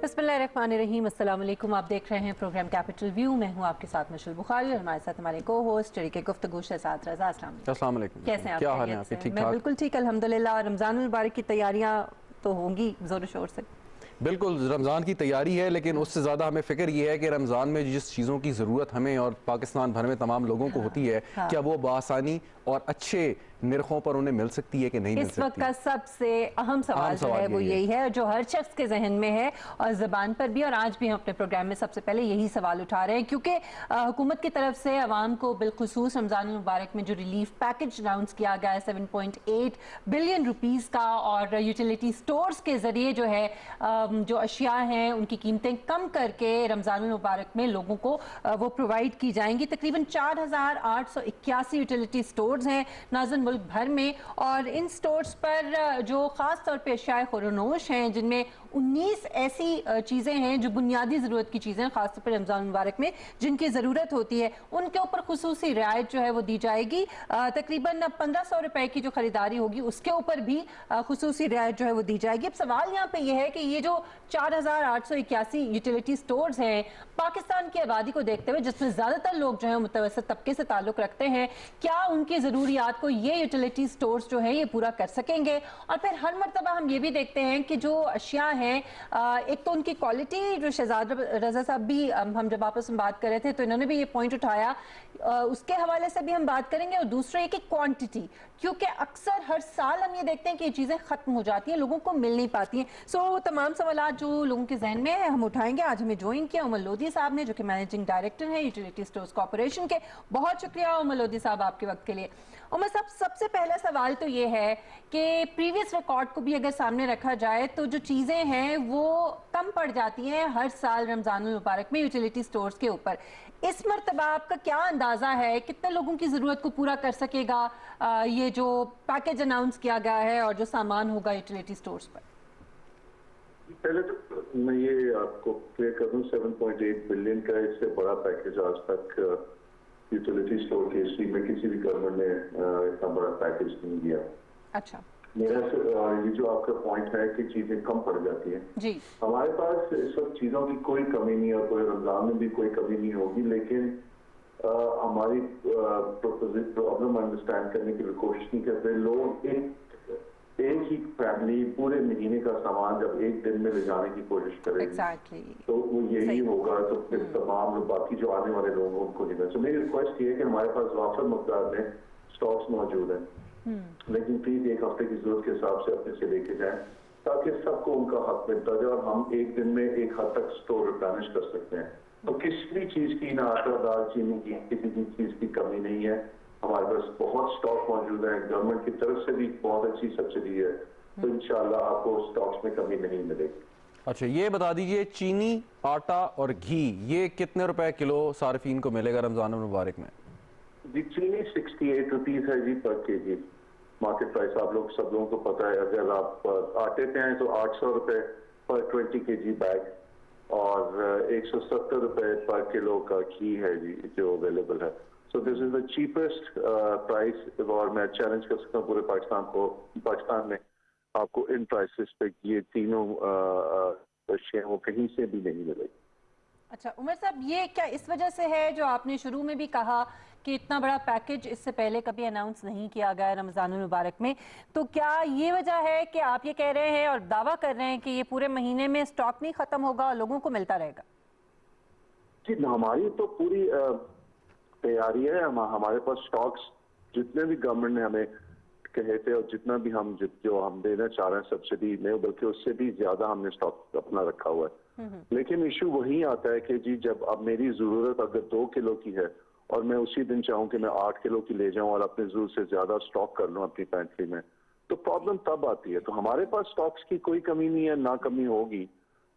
बिस्मिल्लाहिर्रहमानिर्रहीम। अस्सलाम वालेकुम। आप देख रहे हैं प्रोग्राम कैपिटल व्यू। मैं हूं आपके साथ मशल बुखारी और हमारे साथ हमारे को होस्ट शरीक गुफ्तगू शहजाद रज़ा। अस्सलाम वालेकुम। कैसे हैं आप? क्या हाल है आपके? ठीक मैं ठाक? बिल्कुल ठीक अल्हम्दुलिल्लाह। रमज़ान मुबारक की तैयारियां तो होंगी ज़ोर शोर से। बिल्कुल, रमज़ान की तैयारी है, लेकिन उससे ज़्यादा हमें फ़िक्र ये है कि रमज़ान में जिस चीज़ों की ज़रूरत हमें और पाकिस्तान भर में तमाम लोगों को होती है, क्या वो बआसानी और अच्छे निरखों पर उन्हें मिल सकती है कि नहीं मिल सकती? इस वक्त का सबसे अहम सवाल जो है वो यही है, जो हर शख्स के जहन में है और ज़बान पर भी। और आज भी हम अपने प्रोग्राम में सबसे पहले यही सवाल उठा रहे हैं, क्योंकि हुकूमत की तरफ से अवाम को बिलखुसूस रमज़ान मुबारक में जो रिलीफ पैकेज अनाउंस किया गया है 7.8 बिलियन रुपीज़ का, और यूटिलिटी स्टोर्स के ज़रिए जो है जो अशिया हैं उनकी कीमतें कम करके रमज़ान मुबारक में लोगों को वो प्रोवाइड की जाएंगी। तकरीबन 4,881 यूटिलिटी स्टोर्स हैं नाज़िन मुल्क भर में, और इन स्टोर्स पर जो ख़ास तौर पे अशियाए खुरनोश हैं, जिनमें 19 ऐसी चीज़ें हैं जो बुनियादी ज़रूरत की चीज़ें ख़ास तौर पर रमज़ान मुबारक में जिनकी ज़रूरत होती है, उनके ऊपर खुसूसी रियायत जो है वो दी जाएगी। तकरीबन 1,500 रुपए की जो खरीदारी होगी उसके ऊपर भी खुसूसी रियायत जो है वो दी जाएगी। अब सवाल यहाँ पे ये है कि ये जो 4,881 यूटिलिटी स्टोर्स हैं, पाकिस्तान की आबादी को देखते हुए जिसमें ज़्यादातर लोग जो है मुतवसत तबके से ताल्लुक़ रखते हैं, क्या उनकी ज़रूरियात को ये यूटिलिटी स्टोर्स जो है ये पूरा कर सकेंगे? और फिर हर मरतबा हम ये भी देखते हैं कि जो अशिया हैं, एक तो उनकी क्वालिटी, जो शहजाद रज़ा साहब भी हम जब आपस में बात कर रहे थे तो इन्होंने भी ये पॉइंट उठाया, उसके हवाले से भी हम बात करेंगे। और दूसरा ये कि क्वांटिटी, क्योंकि अक्सर हर साल हम ये देखते हैं कि ये चीज़ें ख़त्म हो जाती हैं, लोगों को मिल नहीं पाती हैं। सो तमाम सवालात जो लोगों के जहन में है हम उठाएंगे। आज हमें ज्वाइन किया उमर लोधी साहब ने, जो कि मैनेजिंग डायरेक्टर हैं यूटिलिटी स्टोर्स कॉर्पोरेशन के। बहुत शुक्रिया उमर लोधी साहब आपके वक्त के लिए। उमर साहब, सबसे पहला सवाल तो ये है कि प्रीवियस रिकॉर्ड को भी अगर सामने रखा जाए तो जो चीज़ें हैं वो कम पड़ जाती हैं हर साल रमज़ान मुबारक में यूटिलिटी स्टोर्स के ऊपर। इस मरतबा आपका क्या अंदाज़ा है, कितने लोगों की ज़रूरत को पूरा कर सकेगा ये जो पैकेज अनाउंस किया गया है और जो सामान होगा यूटिलिटी स्टोर्स पर? पहले तो मैं ये आपको क्लियर कर दूं, 7.8 बिलियन का इससे बड़ा पैकेज आज तक यूटिलिटी स्टोर की हिस्ट्री में किसी भी गवर्नमेंट ने इतना बड़ा पैकेज नहीं दिया। अच्छा, मेरा ये जो आपका पॉइंट है कि चीजें कम पड़ जाती हैं जी, हमारे पास इस वक्त चीजों की कोई कमी नहीं है और पूरे रमजान में भी कोई कमी नहीं होगी, लेकिन हमारी प्रॉब्लम अंडरस्टैंड करने की कोशिश नहीं करते लोग। एक ही फैमिली पूरे महीने का सामान जब एक दिन में ले जाने की कोशिश करेगी तो वो यही होगा, तो फिर तमाम लोग बाकी जो आने वाले लोग उनको नहीं मिले। मेरी रिक्वेस्ट ये है कि हमारे पास वाफर मकदार में स्टॉक्स मौजूद हैं, लेकिन प्लीज एक हफ्ते की जरूरत के हिसाब से अपने से लेके जाएं ताकि सबको उनका हक मिलता जाए और हम एक दिन में एक हद तक स्टोर रिप्लेनिश कर सकते हैं। तो किसी भी चीज की ना आटा दाल चीनी की किसी भी चीज की कमी नहीं है, हमारे पास बहुत स्टॉक मौजूद है, गवर्नमेंट की तरफ से भी बहुत अच्छी सब्सिडी है, तो इंशाल्लाह आपको स्टॉक्स में कमी नहीं मिलेगी। अच्छा, ये बता दीजिए, चीनी, आटा और घी ये कितने रुपए किलो सार्फिन को मिलेगा रमजान मुबारक में? जी, चीनी 68 रुपीज है जी पर केजी मार्केट प्राइस, आप लोग सब लोगों को पता है। अगर आप आटे पे आए तो 800 रुपए पर 20 केजी बैग और 170 रुपए पर किलो का घी है जी जो अवेलेबल है। So this is the cheapest price, और मैं चैलेंज कर सकता हूँ पूरे पाकिस्तान में आपको इन प्राइसेस पे ये तीनों अशिया वो कहीं से भी नहीं मिलेगी। अच्छा उमर साहब, ये क्या इस वजह से है जो आपने शुरू में भी कहा कि इतना बड़ा पैकेज इससे पहले कभी अनाउंस नहीं किया गया रमज़ान मुबारक में, तो क्या ये वजह है कि आप ये कह रहे हैं और दावा कर रहे हैं कि ये पूरे महीने में स्टॉक नहीं खत्म होगा और लोगों को मिलता रहेगा? जी, हमारी तो पूरी तैयारी है। हमारे पास स्टॉक्स जितने भी गवर्नमेंट ने हमें कहे थे और जितना भी हम जो हम देना चाह रहे हैं सब्सिडी में, बल्कि उससे भी ज्यादा हमने स्टॉक अपना रखा हुआ है। लेकिन इशू वही आता है कि जी जब अब मेरी जरूरत अगर 2 किलो की है और मैं उसी दिन चाहूँ कि मैं 8 किलो की ले जाऊं और अपनी जरूरत से ज्यादा स्टॉक कर लूं अपनी पैंट्री में, तो प्रॉब्लम तब आती है। तो हमारे पास स्टॉक्स की कोई कमी नहीं है, ना कमी होगी,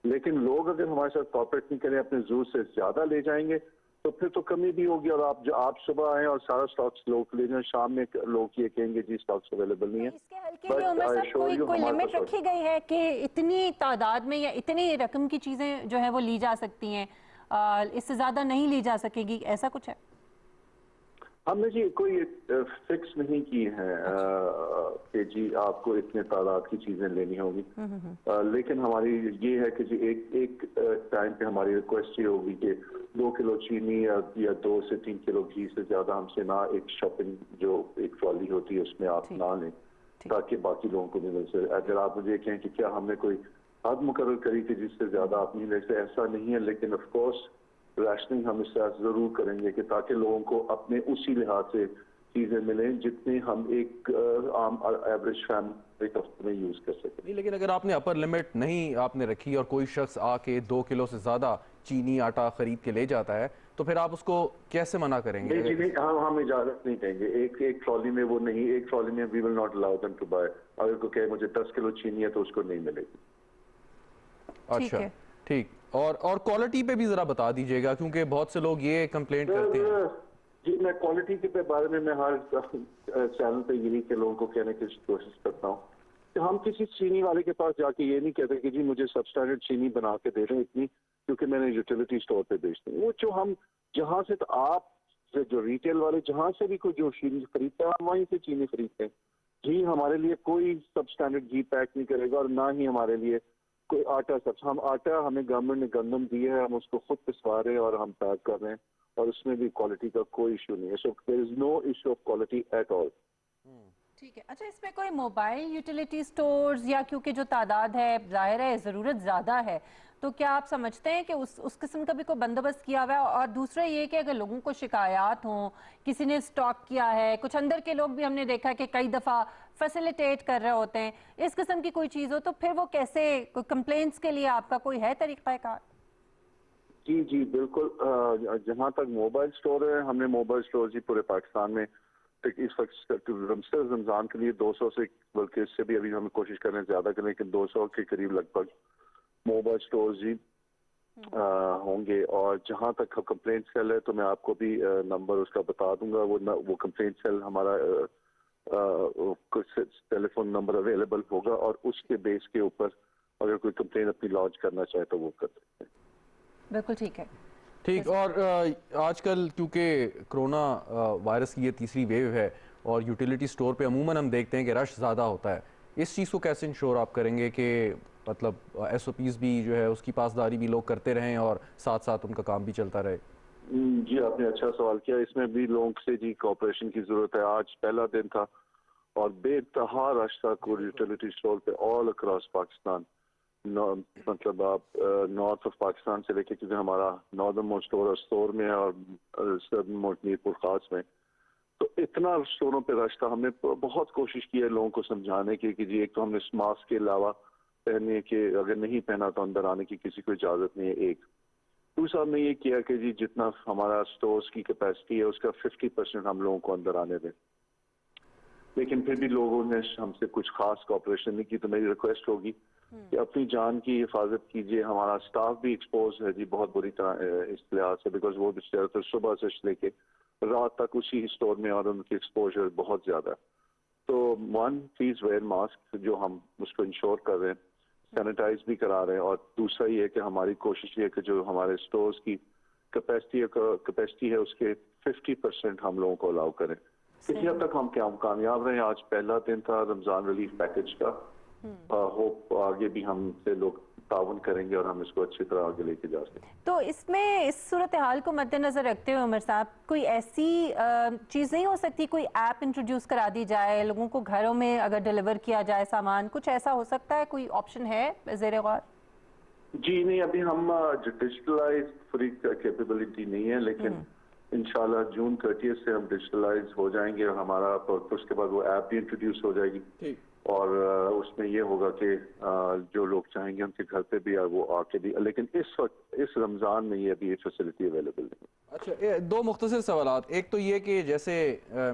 लेकिन लोग अगर हमारे साथ कॉपरेट नहीं करें, अपनी जरूरत से ज्यादा ले जाएंगे तो फिर तो कमी भी होगी। और आप सुबह आए और सारा स्टॉक्स लोग ले जाएं, शाम में लोग ये कहेंगे जी स्टॉक्स अवेलेबल नहीं है। इसके हल के लिए उमर साहब कोई लिमिट रखी गई है कि इतनी तादाद में या इतनी रकम की चीजें जो है वो ली जा सकती हैं, इससे ज्यादा नहीं ली जा सकेगी, ऐसा कुछ है? हमने जी कोई फिक्स नहीं की है कि जी आपको इतने तादाद की चीजें लेनी होगी, लेकिन हमारी ये है कि जी एक टाइम पे हमारी रिक्वेस्ट ये होगी कि 2 किलो चीनी या 2 से 3 किलो घी से ज्यादा हमसे ना एक शॉपिंग जो एक ट्रॉली होती है उसमें आप ना लें, ताकि बाकी लोगों को नहीं मिल सके। अगर आप मुझे कहें कि क्या हमने कोई हद मुकर्रर करी कि जिससे ज्यादा आप नहीं ले सकते, ऐसा नहीं है, लेकिन ऑफ कोर्स राशनिंग हम इससे जरूर करेंगे कि ताकि लोगों को अपने उसी लिहाज से चीजें मिलें जितने हम एक आम एवरेज फैमिली हफ्ते में यूज कर सकें। नहीं, लेकिन अगर आपने अपर लिमिट नहीं आपने रखी और कोई शख्स आके 2 किलो से ज्यादा चीनी आटा खरीद के ले जाता है तो फिर आप उसको कैसे मना करेंगे? नहीं जी, हम इजाजत नहीं देंगे। एक ट्रॉली में वो नहीं, एक ट्रॉली में we will not allow them to buy. अगर कोई कहे मुझे 10 किलो चीनी है तो उसको नहीं मिलेगी। अच्छा, ठीक। और क्वालिटी पे भी जरा बता दीजिएगा, क्योंकि बहुत से लोग ये कंप्लेंट करते हैं। जी, मैं क्वालिटी के बारे में मैं हर चैनल पे यही के लोगों को कहने की कोशिश करता हूँ कि हम किसी चीनी वाले के पास जाके ये नहीं कहते कि जी मुझे सबस्टैंडर्ड चीनी बना के दे रहे हैं इतनी, क्योंकि मैंने यूटिलिटी स्टोर पे बेचते हैं। वो जो हम जहाँ से, तो आप जो रिटेल वाले जहाँ से भी कोई जो चीनी खरीदता है हम वहीं से चीनी खरीदते हैं। घी हमारे लिए कोई सबस्टैंडर्ड घी पैक नहीं करेगा, और ना ही हमारे लिए कोई आटा हम आटा हमें गवर्नमेंट ने गंदम दी है, हम उसको खुद पिसवा रहे हैं और हम पैक कर रहे हैं, और उसमें भी क्वालिटी का कोई इशू नहीं है। So there is no issue of quality at all. ठीक है। अच्छा, इसमें कोई मोबाइल यूटिलिटी स्टोर्स, या क्योंकि जो तादाद है जाहिर है ज़रूरत ज़्यादा है, तो क्या आप समझते हैं कि उस किस्म का भी कोई बंदोबस्त किया हुआ है? और दूसरा ये कि अगर लोगों को शिकायत हो, किसी ने स्टॉक किया है, कुछ अंदर के लोग भी हमने देखा है कि कई दफ़ा फैसिलिटेट कर रहे होते हैं, इस किस्म की कोई चीज़ हो तो फिर वो कैसे, कोई कंप्लेंट्स के लिए आपका कोई है तरीक़ाकार? जी जी बिल्कुल। जहाँ तक मोबाइल स्टोर है, हमने मोबाइल स्टोर जी पूरे पाकिस्तान में इस वक्त रमजान के लिए 200 से, बल्कि इससे भी अभी हमें कोशिश कर रहे हैं ज्यादा करें, लेकिन 200 के करीब लगभग मोबाइल स्टोर जी होंगे। और जहाँ तक कंप्लेंट सेल है तो मैं आपको भी नंबर उसका बता दूंगा। वो कंप्लेंट सेल हमारा टेलीफोन नंबर अवेलेबल होगा, और उसके बेस के ऊपर अगर कोई कंप्लेंट अपनी लॉन्च करना चाहे तो वो कर सकते हैं। बिल्कुल ठीक है। ठीक। और आजकल क्योंकि कोरोना वायरस की ये तीसरी वेव है और यूटिलिटी स्टोर पे अमूमन हम देखते हैं कि रश ज़्यादा होता है, इस चीज़ को कैसे इंश्योर आप करेंगे कि मतलब SOPs भी जो है उसकी पासदारी भी लोग करते रहें और साथ साथ उनका काम भी चलता रहे? जी, आपने अच्छा सवाल किया। इसमें भी लोगों से जी कोऑपरेशन की जरूरत है। आज पहला दिन था और बेतहा रश था यूटिलिटी स्टोर पे ऑल अक्रॉस पाकिस्तान। मतलब आप नॉर्थ ऑफ पाकिस्तान से लेके, क्योंकि हमारा नॉर्दर्न मोस्ट स्टोर में है और सदर्न मोस्ट मीरपुर खास में, तो इतना स्टोरों पे रश था। हमने बहुत कोशिश की है लोगों को समझाने की कि जी एक तो हमने मास्क के अलावा पहनने के, अगर नहीं पहना तो अंदर आने की किसी को इजाजत नहीं है। एक दूसरा हमने ये किया कि जी जितना हमारा स्टोर्स की कैपेसिटी है उसका 50% हम लोगों को अंदर आने दें, लेकिन फिर भी लोगों ने हमसे कुछ खास कोऑपरेशन नहीं की। तो मेरी रिक्वेस्ट होगी कि अपनी जान की हिफाजत कीजिए। हमारा स्टाफ भी एक्सपोज है जी बहुत बुरी तरह इस लिहाज से, बिकॉज वो तो सुबह से लेके रात तक उसी स्टोर में और उनकी एक्सपोजर बहुत ज्यादा है। तो वन, प्लीज वेयर मास्क, जो हम उसको इंश्योर कर रहे हैं, सैनिटाइज भी करा रहे हैं। और दूसरा ये है कि हमारी कोशिश ये है कि जो हमारे स्टोर्स की कैपेसिटी है उसके 50% हम लोगों को अलाउ करें। किसी हद तक हम कामयाब रहे। आज पहला दिन था रमजान रिलीफ पैकेज का। होप आगे भी हमसे लोग ताउन करेंगे और हम इसको अच्छी तरह आगे लेके जा सकें। तो इसमें इस सूरत हाल को मद्देनजर रखते हुए उमर साहब, कोई ऐसी चीज़ नहीं हो सकती, कोई ऐप इंट्रोड्यूस करा दी जाए, लोगों को घरों में अगर डिलीवर किया जाए सामान, कुछ ऐसा हो सकता है? कोई ऑप्शन है ज़ेरे गौर? जी नहीं, अभी हम डिजिटलाइज फ्री कैपेबिलिटी नहीं है, लेकिन इंशाल्लाह जून 30 से हम डिजिटलाइज हो जाएंगे और हमारा उसके बाद वो ऐप भी इंट्रोड्यूस हो जाएगी। और उसमें ये होगा कि जो लोग चाहेंगे उनके घर पे भी वो आके भी, लेकिन इस वक्त इस रमजान में ये अभी ये फैसिलिटी अवेलेबल नहीं। अच्छा, दो मुख्तसर सवालात। एक तो ये कि जैसे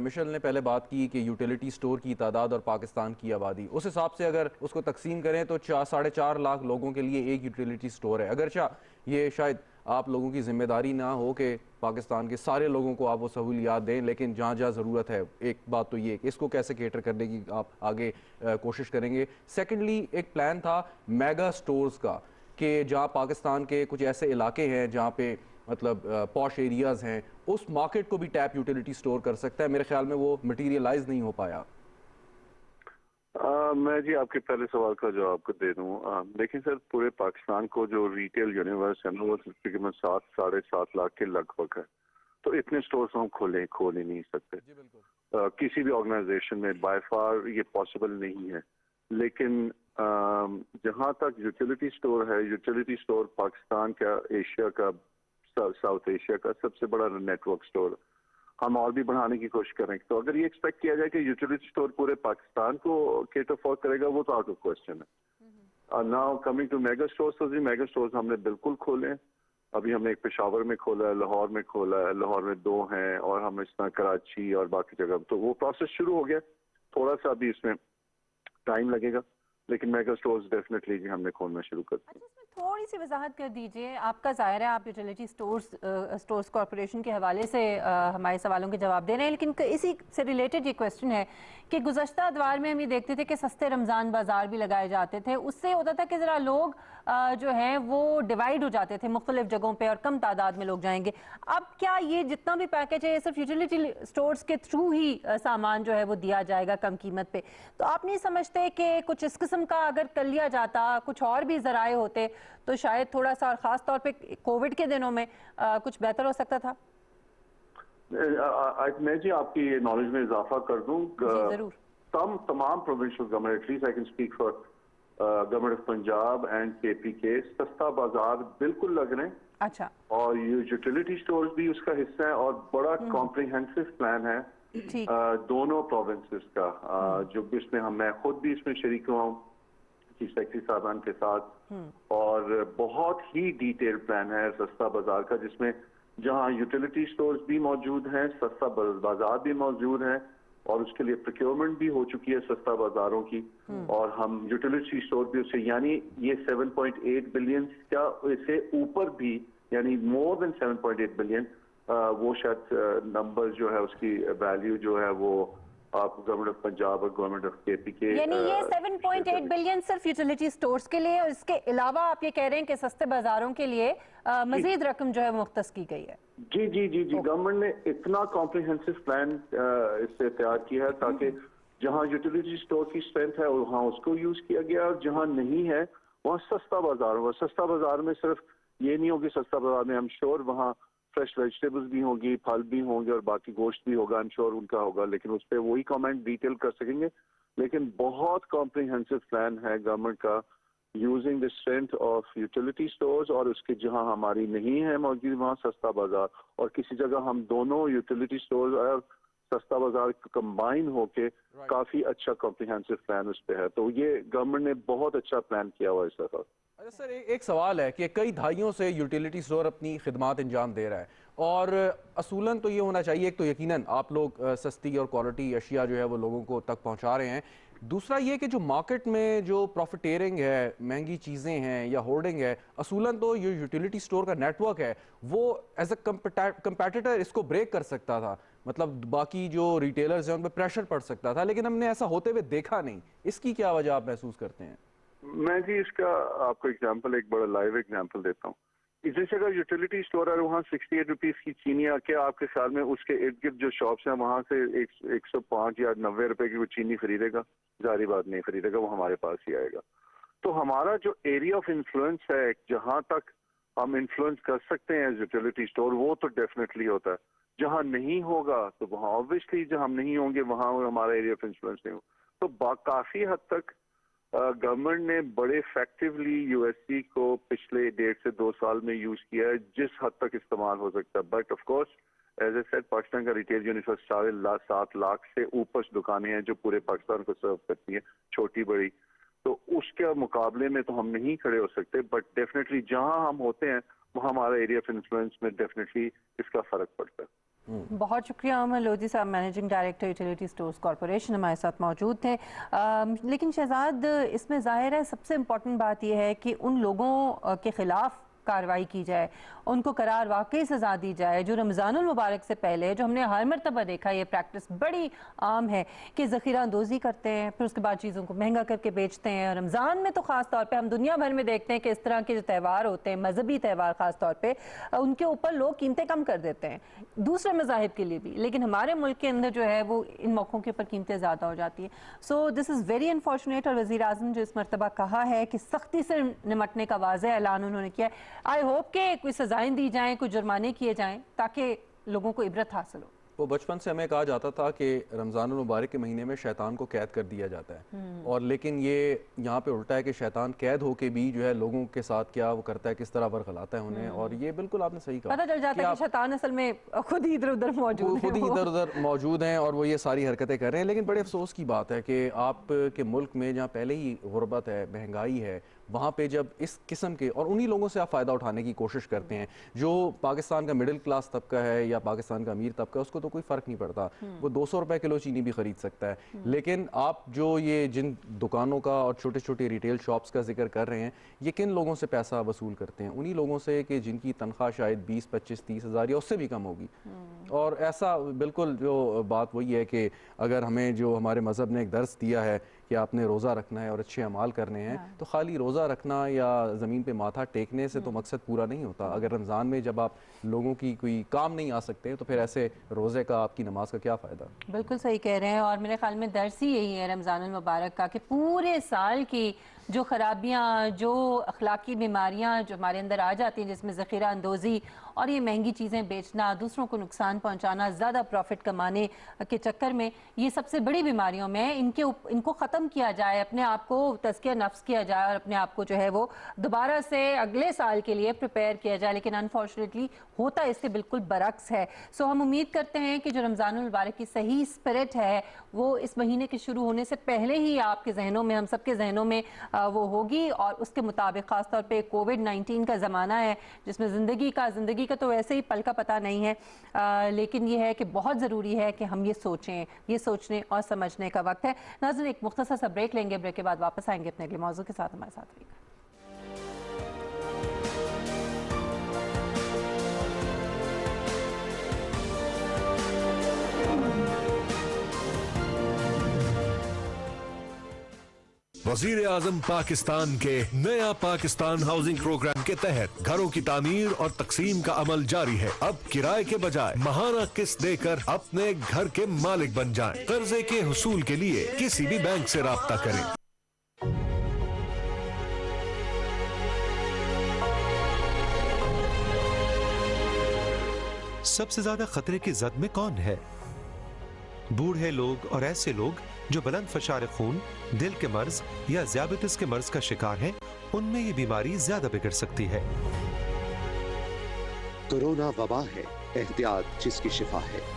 मिशेल ने पहले बात की कि यूटिलिटी स्टोर की तादाद और पाकिस्तान की आबादी, उस हिसाब से अगर उसको तकसीम करें तो 4.5 लाख लोगों के लिए एक यूटिलिटी स्टोर है। अगरचा ये शायद आप लोगों की जिम्मेदारी ना हो कि पाकिस्तान के सारे लोगों को आप वो सहूलियात दें, लेकिन जहाँ जहाँ ज़रूरत है, एक बात तो ये, इसको कैसे केटर करने की आप आगे कोशिश करेंगे। सेकेंडली, एक प्लान था मेगा स्टोर्स का कि जहाँ पाकिस्तान के कुछ ऐसे इलाके हैं जहाँ पे मतलब पॉश एरियाज़ हैं, उस मार्केट को भी टैप यूटिलिटी स्टोर कर सकता है? मेरे ख्याल में वो मटीरियलाइज नहीं हो पाया। मैं जी आपके पहले सवाल का जवाब को दे दूं। देखिए सर, पूरे पाकिस्तान को जो रिटेल यूनिवर्स है ना, वो तकरीबन 7-7.5 लाख के लगभग है। तो इतने स्टोर्स हम खोल ही नहीं सकते किसी भी ऑर्गेनाइजेशन में, बाय फार ये पॉसिबल नहीं है। लेकिन जहां तक यूटिलिटी स्टोर है, यूटिलिटी स्टोर पाकिस्तान का, एशिया का, साउथ एशिया का सबसे बड़ा नेटवर्क स्टोर हम और भी बढ़ाने की कोशिश करें। तो अगर ये एक्सपेक्ट किया जाए कि यूटिलिटी स्टोर पूरे पाकिस्तान को केटर फॉर करेगा, वो तो आउट ऑफ क्वेश्चन है। Now coming to mega stores, तो जी मेगा स्टोर्स हमने बिल्कुल खोले हैं। अभी हमने एक पेशावर में खोला है, लाहौर में खोला है, लाहौर में 2 हैं, और हम इस तरह कराची और बाकी जगह, तो वो प्रोसेस शुरू हो गया। थोड़ा सा अभी इसमें टाइम लगेगा, लेकिन मेगा स्टोर्स डेफिनेटली जी हमने खोलना शुरू कर दिया। थोड़ी सी वजाहत कर दीजिए। आपका ज़ाहिर है आप यूटिलिटी स्टोर्स कॉरपोरेशन के हवाले से हमारे सवालों के जवाब दे रहे हैं, लेकिन इसी से रिलेटेड ये क्वेश्चन है कि गुज़श्ता अदवार में हम ये देखते थे कि सस्ते रमज़ान बाज़ार भी लगाए जाते थे। उससे होता था कि ज़रा लोग जो हैं वो डिवाइड हो जाते थे मुख्तलिफ जगहों पे और कम तादाद में लोग जाएंगे। अब क्या ये जितना भी पैकेज है ये सिर्फ यूटिलिटी स्टोर्स के थ्रू ही सामान जो है वो दिया जाएगा कम कीमत पे? तो आप नहीं समझते कि कुछ इस किस्म का अगर कर लिया जाता, कुछ और भी ज़राए होते, तो शायद थोड़ा सा, और ख़ास तौर पे कोविड के दिनों में कुछ बेहतर हो सकता था? मैं जी आपकी नॉलेज में इजाफा कर दूं। जरूर। तमाम provincial government, at least I can speak for government of Punjab and KP के, सस्ता बाजार बिल्कुल लग रहे हैं। अच्छा। और ये यूटिलिटी स्टोर्स भी उसका हिस्सा है, और बड़ा कॉम्प्रिहेंसिव प्लान है दोनों प्रोविंसेस का, जो भी इसमें मैं खुद भी इसमें शरीक हुआ हूँ चीफ सेक्रेटरी साहबान के साथ, और बहुत ही डिटेल प्लान है सस्ता बाजार का, जिसमें जहां यूटिलिटी स्टोर्स भी मौजूद हैं, सस्ता बाजार भी मौजूद है, और उसके लिए प्रोक्योरमेंट भी हो चुकी है सस्ता बाजारों की, और हम यूटिलिटी स्टोर भी उससे, यानी ये 7.8 बिलियन का, इससे ऊपर भी, यानी मोर देन 7.8 बिलियन, वो शायद नंबर जो है, उसकी वैल्यू जो है वो आप गवर्नमेंट ऑफ पंजाब और गवर्नमेंट ऑफ केपी के, यानी ये 7.8 बिलियन सिर्फ यूटिलिटी स्टोर्स के लिए, और इसके अलावा आप ये कह रहे हैं कि सस्ते बाजारों के लिए मजीद रकम जो है मुख्तस की गई है? जी जी जी जी, गवर्नमेंट ने इतना कॉम्प्रिहेंसिव प्लान इससे तैयार किया है ताकि जहां यूटिलिटी स्टोर की स्ट्रेंथ है वहां उसको यूज किया गया, और जहां नहीं है वहां सस्ता बाजार होगा। सस्ता बाजार में सिर्फ ये नहीं होगी, सस्ता बाजार में आई एम श्योर वहाँ फ्रेश वेजिटेबल्स भी होंगी, फल भी होंगे, और बाकी गोश्त भी होगा, आई एम श्योर उनका होगा, लेकिन उस पर वही कमेंट डिटेल कर सकेंगे। लेकिन बहुत कॉम्प्रिहेंसिव प्लान है गवर्नमेंट का, using the strength of utility stores, और उसके जहां हमारी नहीं है मौजूद वहां सस्ता बाजार, और किसी जगह हम दोनों यूटिलिटी स्टोर्स और सस्ता बाजार कंबाइन होके काफी अच्छा कॉम्प्रिहेंसिव प्लान उस पे है। तो ये गवर्नमेंट ने बहुत अच्छा प्लान किया हुआ है इस तरह। अच्छा सर, एक सवाल है कि कई दहाइयों से यूटिलिटी स्टोर अपनी खिदमात अंजाम दे रहा है, और असूलन तो ये होना चाहिए, एक तो यकीनन आप लोग सस्ती और क्वालिटी अशिया जो है वो लोगों को तक पहुंचा रहे हैं। दूसरा ये कि जो मार्केट में जो प्रॉफिटेरिंग है, महंगी चीज़ें हैं या होर्डिंग है, असूलन तो ये यूटिलिटी स्टोर का नेटवर्क है वो एज अ कंपेटिटर इसको ब्रेक कर सकता था, मतलब बाकी जो रिटेलर्स हैं उन पर प्रेशर पड़ सकता था, लेकिन हमने ऐसा होते हुए देखा नहीं। इसकी क्या वजह आप महसूस करते हैं? मैं जी इसका आपको एग्जांपल, एक बड़ा लाइव एग्जांपल देता हूँ। जिस जगह यूटिलिटी स्टोर है वहाँ 68 रुपीज की चीनी आके आपके साल में उसके इर्द गिर्द जो शॉप्स हैं वहाँ से 105 या 90 रुपए की वो चीनी खरीदेगा? जारी बात नहीं खरीदेगा, वो हमारे पास ही आएगा। तो हमारा जो एरिया ऑफ इन्फ्लुएंस है, जहाँ तक हम इन्फ्लुएंस कर सकते हैं यूटिलिटी स्टोर, वो तो डेफिनेटली होता है। जहाँ नहीं होगा तो वहाँ ऑब्वियसली, जहाँ हम नहीं होंगे वहाँ हमारा एरिया ऑफ इन्फ्लुएंस नहीं हो। तो काफी हद तक गवर्नमेंट ने बड़े इफेक्टिवली यूएससी को पिछले 1.5 से 2 साल में यूज किया है, जिस हद तक इस्तेमाल हो सकता है। But of course as I said, Pakistan का रिटेल यूनिवर्स 7.5 लाख से ऊपर दुकानें हैं जो पूरे पाकिस्तान को सर्व करती हैं, छोटी बड़ी। तो उसके मुकाबले में तो हम नहीं खड़े हो सकते, बट डेफिनेटली जहां हम होते हैं वहाँ हमारा एरिया ऑफ इन्फ्लुएंस में डेफिनेटली इसका फर्क पड़ता है। बहुत शुक्रिया उमर लोधी साहब, managing director utility stores corporation, हमारे साथ मौजूद थे। लेकिन शहजाद, इसमें ज़ाहिर है सबसे इम्पोर्टेंट बात यह है कि उन लोगों के ख़िलाफ़ कार्रवाई की जाए, उनको करार वाकई सजा दी जाए। जो रमज़ानुल मुबारक से पहले जो हमने हर मरतबा देखा, ये प्रैक्टिस बड़ी आम है कि ज़ख़ीरा अंदोज़ी करते हैं, फिर उसके बाद चीज़ों को महंगा करके बेचते हैं। रमज़ान में तो ख़ास तौर पे हम दुनिया भर में देखते हैं कि इस तरह के जो त्यौहार होते हैं, मजहबी त्यौहार ख़ास तौर पे, उनके ऊपर लोग कीमतें कम कर देते हैं, दूसरे मज़ाहिब के लिए भी। लेकिन हमारे मुल्क के अंदर जो है वो इन मौक़ों के ऊपर कीमतें ज़्यादा हो जाती हैं। So this is very unfortunate. और वज़ीर आज़म जो इस मरतबा कहा है कि सख्ती से निमटने का वाज़ेह ऐलान उन्होंने किया है। आई होप कि कोई सजाएं दी जाएं, कोई जुर्माने किए जाएं ताकि लोगों को इबरत हासिल हो। वो बचपन से हमें कहा जाता था कि रमज़ानुल मुबारक के महीने में शैतान को कैद कर दिया जाता है, और लेकिन ये यहाँ पे उल्टा है कि शैतान कैद होके भी जो है लोगों के साथ क्या वो करता है, किस तरह वर्गलाता है उन्हें। और ये बिल्कुल आपने सही कहा, पता चल जाता है कि शैतान असल में खुद ही इधर उधर मौजूद है, खुद ही इधर उधर मौजूद हैं और वो ये सारी हरकतें कर रहे हैं। लेकिन बड़े अफसोस की बात है कि आपके मुल्क में जहाँ पहले ही गुर्बत है, महंगाई है, वहाँ पे जब इस किस्म के, और उन्हीं लोगों से आप फ़ायदा उठाने की कोशिश करते हैं जो पाकिस्तान का मिडिल क्लास तबका है या पाकिस्तान का अमीर तबका है, उसको तो कोई फ़र्क नहीं पड़ता, वो 200 रुपए किलो चीनी भी ख़रीद सकता है। लेकिन आप जो ये जिन दुकानों का और छोटे छोटे रिटेल शॉप्स का जिक्र कर रहे हैं, ये किन लोगों से पैसा वसूल करते हैं? उन्हीं लोगों से कि जिनकी तनख्वाह शायद 20, 25, 30 हज़ार या उससे भी कम होगी। और ऐसा बिल्कुल जो बात वही है कि अगर हमें जो हमारे मज़हब ने एक दर्स दिया है कि आपने रोज़ा रखना है और अच्छे अमाल करने हैं, तो खाली रोज़ा रखना या ज़मीन पे माथा टेकने से तो मकसद पूरा नहीं होता। अगर रमज़ान में जब आप लोगों की कोई काम नहीं आ सकते तो फिर ऐसे रोज़े का, आपकी नमाज का क्या फ़ायदा? बिल्कुल सही कह रहे हैं। और मेरे ख्याल में दर्स ही यही है रमज़ानुल मुबारक का कि पूरे साल की जो ख़राबियाँ, जो अखलाकी बीमारियाँ जो हमारे अंदर आ जाती हैं, जिसमें ज़ख़ीरा अंदोज़ी और ये महंगी चीज़ें बेचना, दूसरों को नुकसान पहुँचाना, ज़्यादा प्रॉफिट कमाने के चक्कर में, ये सबसे बड़ी बीमारियों में इनको ख़त्म किया जाए, अपने आप को तज़किया नफ्स किया जाए और अपने आप को जो है वो दोबारा से अगले साल के लिए प्रिपेयर किया जाए। लेकिन अनफॉर्चुनेटली होता इसके बिल्कुल बरक्स है। सो हम उम्मीद करते हैं कि जो रमज़ानुल मुबारक की सही स्पिरिट है वो इस महीने के शुरू होने से पहले ही आपके जहनों में, हम सबके जहनों में वो होगी। और उसके मुताबिक ख़ास तौर पे कोविड-19 का ज़माना है जिसमें ज़िंदगी का तो वैसे ही पल का पता नहीं है, लेकिन ये है कि बहुत ज़रूरी है कि हम ये सोचें, ये सोचने और समझने का वक्त है। नाज़रीन, एक मुख्तसर सा ब्रेक लेंगे, ब्रेक के बाद वापस आएंगे अपने अगले मौजू के साथ। हमारे साथ रहिएगा। वज़ीर आज़म पाकिस्तान के नया पाकिस्तान हाउसिंग प्रोग्राम के तहत घरों की तामीर और तकसीम का अमल जारी है। अब किराए के बजाय महाना किस्त देकर अपने घर के मालिक बन जाएं। कर्जे के हुसूल के लिए किसी भी बैंक से राब्ता करें। सबसे ज्यादा खतरे की जद में कौन है? बूढ़े लोग और ऐसे लोग जो बुलंद फशार खून, दिल के मर्ज या ज़ियाबतीस के मर्ज का शिकार हैं, उनमें ये बीमारी ज्यादा बिगड़ सकती है। कोरोना वबा है, एहतियात जिसकी शिफा है।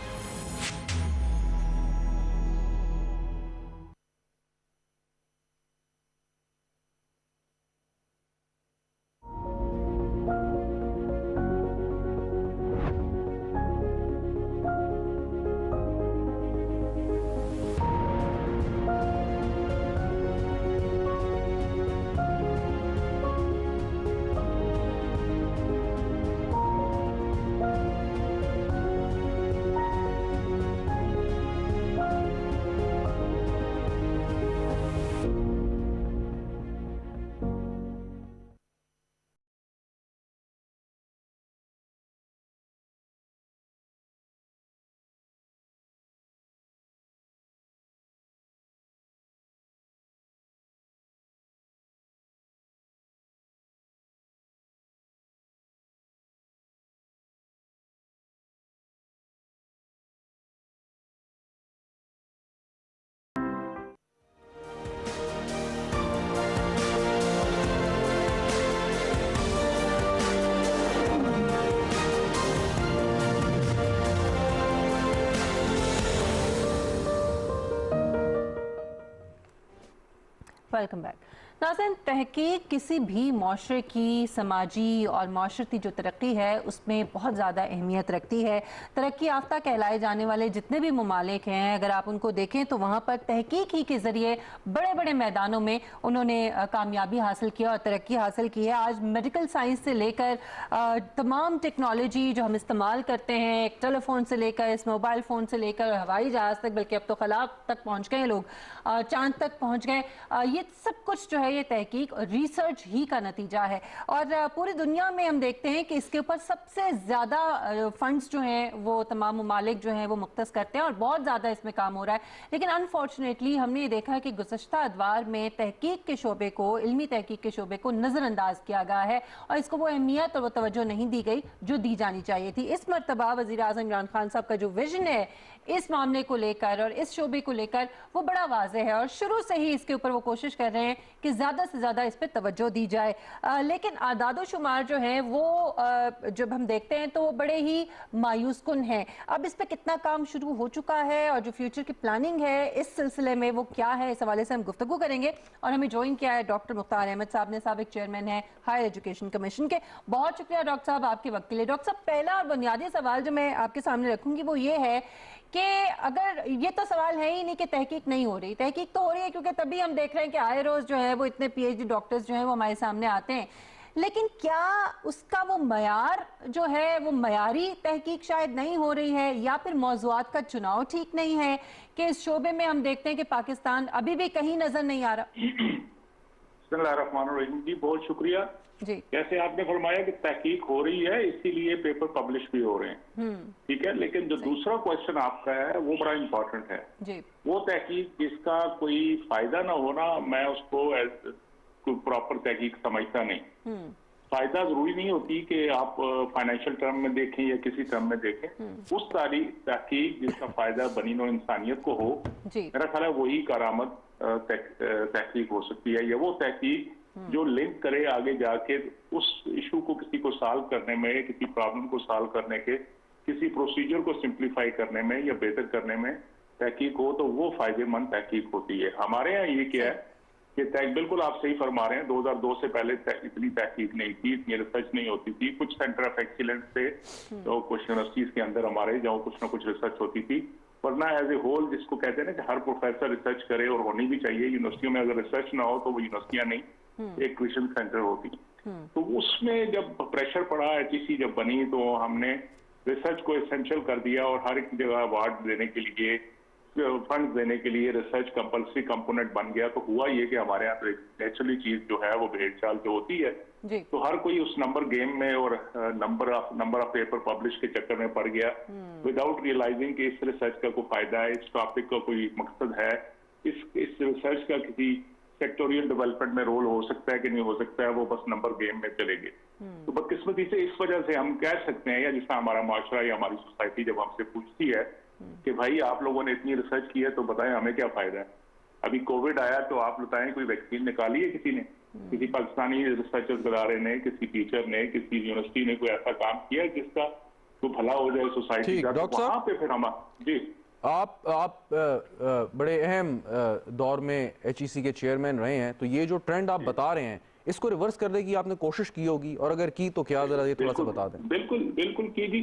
Welcome back. नाज़रीन, तहकीक किसी भी माशरे की समाजी और माशरती जो तरक्की है उसमें बहुत ज़्यादा अहमियत रखती है। तरक्की याफ्ता कहलाए जाने वाले जितने भी ममालिक हैं, अगर आप उनको देखें तो वहाँ पर तहकीक ही के ज़रिए बड़े बड़े मैदानों में उन्होंने कामयाबी हासिल किया और तरक्की हासिल की है। आज मेडिकल साइंस से लेकर तमाम टेक्नोलॉजी जो हम इस्तेमाल करते हैं, एक टेलीफोन से लेकर इस मोबाइल फ़ोन से लेकर हवाई जहाज़ तक, बल्कि अब तो खला तक पहुँच गए लोग, चांद तक पहुँच गए, ये सब कुछ जो है ये तहकीक और रिसर्च ही का नतीजा है। और पूरी दुनिया में हम देखते हैं कि इसके ऊपर सबसे ज़्यादा फंड्स जो हैं वो तमाम ममालिक जो हैं वो मुख्तस करते हैं और बहुत ज़्यादा इसमें काम हो रहा है। लेकिन अनफॉर्चुनेटली हमने ये देखा है कि गुज़श्ता अदवार में तहकीक के शोबे को, इल्मी तहकीक के शोबे को नज़रअंदाज किया गया है और इसको वो अहमियत और वो तवज्जो नहीं दी गई जो दी जानी चाहिए थी। इस मरतबा वज़ीर आज़म इमरान खान साहब का जो विजन है इस मामले को लेकर और इस शोबे को लेकर वो बड़ा वाज़ेह है और शुरू से ही इसके ऊपर वो कोशिश कर रहे हैं कि ज़्यादा से ज़्यादा इस पर तवज्जो दी जाए। लेकिन आदाद व शुमार जो है वो जब हम देखते हैं तो वो बड़े ही मायूस कुन हैं। अब इस पर कितना काम शुरू हो चुका है और जो फ्यूचर की प्लानिंग है इस सिलसिले में वो क्या है, इस हवाले से हम गुफ्तगू करेंगे। और हमें ज्वाइन किया है डॉक्टर मुख्तार अहमद साहब ने, साबिक चेयरमैन है हायर एजुकेशन कमीशन के। बहुत शुक्रिया डॉक्टर साहब आपके वक्त के लिए। डॉक्टर साहब, पहला और बुनियादी सवाल जो मैं आपके सामने रखूंगी वो ये है कि अगर ये तो सवाल है ही नहीं कि तहकीक नहीं हो रही, तहकीक तो हो रही है, क्योंकि तभी हम देख रहे हैं कि आए रोज जो है वो इतने PhD डॉक्टर्स जो हैं वो हमारे सामने आते हैं। लेकिन क्या उसका वो मयार जो है वो मयारी तहकीक शायद नहीं हो रही है, या फिर मौज़ूआत का चुनाव ठीक नहीं है कि इस शोबे में हम देखते हैं कि पाकिस्तान अभी भी कहीं नजर नहीं आ रहा? बिस्मिल्लाहिर्रहमानिर्रहीम जी, बहुत शुक्रिया जी। जैसे आपने फरमाया कि तहकीक हो रही है, इसीलिए पेपर पब्लिश भी हो रहे हैं, ठीक है। लेकिन जो दूसरा क्वेश्चन आपका है वो बड़ा इम्पोर्टेंट है जी। वो तहकीक जिसका कोई फायदा ना होना, मैं उसको प्रॉपर तहकीक समझता नहीं। फायदा जरूरी नहीं होती कि आप फाइनेंशियल टर्म में देखें या किसी टर्म में देखें। उस सारी तहकीक जिसका फायदा बनीनो इंसानियत को हो, मेरा ख्याल है वही करामत तहकीक हो सकती है। या वो तहकीक जो लिंक करे आगे जाके उस इशू को किसी को सॉल्व करने में, किसी प्रॉब्लम को सॉल्व करने के, किसी प्रोसीजर को सिंप्लीफाई करने में या बेहतर करने में तहकीक हो, तो वो फायदेमंद तहकीक होती है। हमारे यहाँ ये क्या है कि बिल्कुल आप सही फरमा रहे हैं, 2002 से पहले इतनी तहकीक नहीं थी, इतनी रिसर्च नहीं होती थी। कुछ सेंटर ऑफ एक्सीलेंस थे तो कुछ यूनिवर्सिटीज के अंदर हमारे जहाँ कुछ ना कुछ रिसर्च होती थी, वरना एज ए होल जिसको कहते हैं ना कि हर प्रोफेसर रिसर्च करे, और होनी भी चाहिए। यूनिवर्सिटियों में अगर रिसर्च ना हो तो वो यूनिवर्सिटियां नहीं, एक ट्यूशन सेंटर होती। तो उसमें जब प्रेशर पड़ा, HEC जब बनी, तो हमने रिसर्च को एसेंशियल कर दिया और हर एक जगह अवार्ड देने के लिए, फंड देने के लिए रिसर्च कंपल्सरी कंपोनेंट बन गया। तो हुआ ये कि हमारे यहाँ तो एक नेचुरली चीज जो है वो भेड़ चाल जो होती है, तो हर कोई उस नंबर गेम में और नंबर ऑफ पेपर पब्लिश के चक्कर में पड़ गया, विदाउट रियलाइजिंग कि इस रिसर्च का कोई फायदा है, इस टॉपिक का कोई मकसद है, इस रिसर्च का किसी सेक्टोरियल डेवलपमेंट में रोल हो सकता है कि नहीं हो सकता है, वो बस नंबर गेम में चले गए। तो बदकिस्मती से इस वजह से हम कह सकते हैं, या जिसका हमारा माशरा या हमारी सोसाइटी जब हमसे पूछती है कि भाई आप लोगों ने इतनी रिसर्च की है तो बताएं हमें क्या फायदा है। अभी कोविड आया तो आप बताएं कोई वैक्सीन निकाली है किसी ने? किसी पाकिस्तानी रिसर्चर्स इदारे ने, किसी टीचर ने, किसी यूनिवर्सिटी ने कोई ऐसा काम किया जिसका तो भला हो जाए सोसाइटी का? वहां पे फिर हम जी आप बड़े अहम दौर में HEC के चेयरमैन रहे हैं, तो ये जो ट्रेंड आप बता रहे हैं इसको रिवर्स करने की आपने कोशिश की होगी, और अगर की तो क्या, जरा ये थोड़ा सा बता दें। बिल्कुल की जी।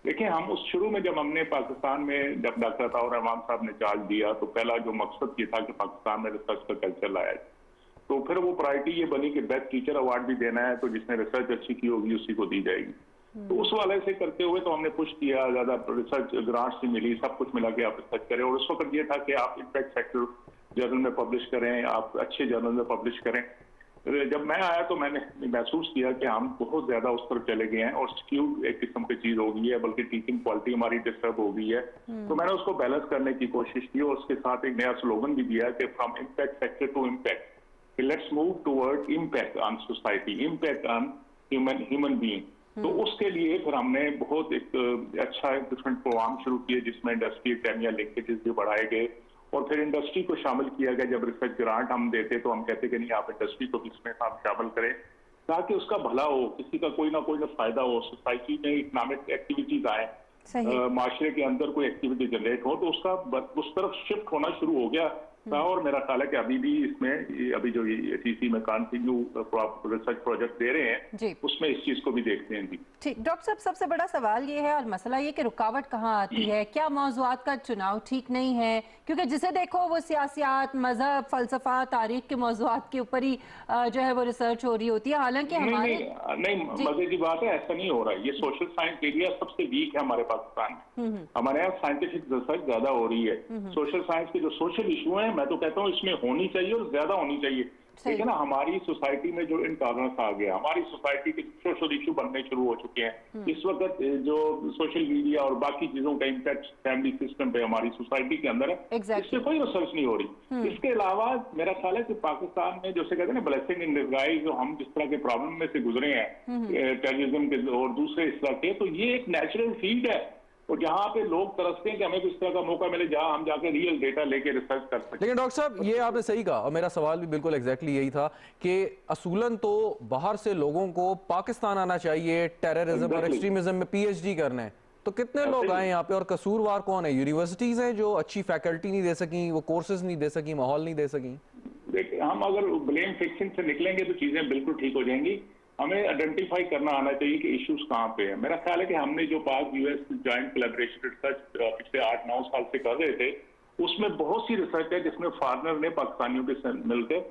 देखिए, हम उस शुरू में जब हमने पाकिस्तान में जब डॉक्टर अताउर रहमान साहब ने चार्ज दिया, तो पहला जो मकसद ये था कि पाकिस्तान में रिसर्च का कल्चर लाया जाए। तो फिर वो प्रायोरिटी ये बनी कि बेस्ट टीचर अवार्ड भी देना है, तो जिसने रिसर्च अच्छी की होगी उसी को दी जाएगी। तो उस वाले से करते हुए तो हमने पुश किया, ज्यादा रिसर्च ग्रांट्स भी मिली, सब कुछ मिला के आप रिसर्च करें। और उस वक्त ये था कि आप इम्पैक्ट फैक्टर जर्नल में पब्लिश करें, आप अच्छे जर्नल में पब्लिश करें। जब मैं आया तो मैंने महसूस किया कि हम बहुत ज्यादा उस तरफ चले गए हैं और स्क्यूड एक किस्म की चीज हो गई है, बल्कि टीचिंग क्वालिटी हमारी डिस्टर्ब हो गई है। तो मैंने उसको बैलेंस करने की कोशिश की और उसके साथ एक नया स्लोगन भी दिया कि from impact factor to impact, let's move toward impact on society, impact on human being. तो उसके लिए फिर हमने बहुत एक अच्छा डिफरेंट प्रोग्राम शुरू किए जिसमें इंडस्ट्री टेम या लिंकेजेस भी बढ़ाए गए और फिर इंडस्ट्री को शामिल किया गया। जब रिसर्च ग्रांट हम देते तो हम कहते कि नहीं, आप इंडस्ट्री को भी इसमें आप शामिल करें ताकि उसका भला हो, किसी का कोई ना फायदा हो, सोसाइटी में इकोनॉमिक एक्टिविटीज आए, माशरे के अंदर कोई एक्टिविटी जनरेट हो, तो उसका उस तरफ शिफ्ट होना शुरू हो गया था, और मेरा ख्याल है कि अभी भी इसमें अभी जो ACC में कंटिन्यू रिसर्च प्रोजेक्ट दे रहे हैं उसमें इस चीज को भी देखते हैं जी। ठीक, डॉक्टर साहब सबसे बड़ा सवाल ये है और मसला ये कि रुकावट कहाँ आती है? क्या मौज़ूआत का चुनाव ठीक नहीं है? क्योंकि जिसे देखो वो सियासियात, मजहब, फलसफा, तारीख के मौज़ूआत के ऊपर ही जो है वो रिसर्च हो रही होती है, हालांकि हमारे नहीं मजे की बात है, ऐसा नहीं हो रहा है। ये सोशल साइंस एरिया सबसे वीक है हमारे पाकिस्तान में। हमारे यहाँ साइंटिफिक रिसर्च ज्यादा हो रही है। सोशल साइंस के जो सोशल इशू हैं, मैं तो कहता हूँ इसमें होनी चाहिए और ज्यादा होनी चाहिए। लेकिन ना हमारी सोसाइटी में जो इंटॉलरेंस आ गया, हमारी सोसाइटी के सोशल इशू बनने शुरू हो चुके हैं इस वक्त, जो सोशल मीडिया और बाकी चीजों का इम्पैक्ट फैमिली सिस्टम पे हमारी सोसाइटी के अंदर है, इससे कोई रिसर्च नहीं हो रही। इसके अलावा मेरा ख्याल है कि पाकिस्तान में जैसे कहते हैं ना ब्लेसिंग इन डिस्गाइज, जो हम जिस तरह के प्रॉब्लम में से गुजरे हैं टेररिज्म के और दूसरे इस तरह के, तो ये एक नेचुरल फील्ड है और जहाँ पे लोग तरसते हैं कि हमें किस तरह का मौका मिले जहाँ हम जाके रियल डेटा लेके रिसर्च कर सकते हैं। लेकिन डॉक्टर साहब ये आपने सही कहा और मेरा सवाल भी बिल्कुल एग्जैक्टली यही था कि असूलन तो बाहर से लोगों को पाकिस्तान आना चाहिए टेररिज्म और एक्सट्रीमिज्म में PhD करने, तो कितने लोग आए यहाँ पे और कसूरवार कौन है? यूनिवर्सिटीज हैं जो अच्छी फैकल्टी नहीं दे सकी, वो कोर्सेज नहीं दे सकी, माहौल नहीं दे सकी। देखिए हम अगर ब्लेम फिक्सिंग से निकलेंगे तो चीजें बिल्कुल ठीक हो जाएंगी। हमें आइडेंटिफाई करना आना चाहिए कि इश्यूज कहाँ पे है। मेरा ख्याल है कि हमने जो पाक US जॉइंट कोलैबोरेशन रिसर्च पिछले 8-9 साल से कर रहे थे, उसमें बहुत सी रिसर्च है जिसमें फॉरेनर ने पाकिस्तानियों के साथ मिलकर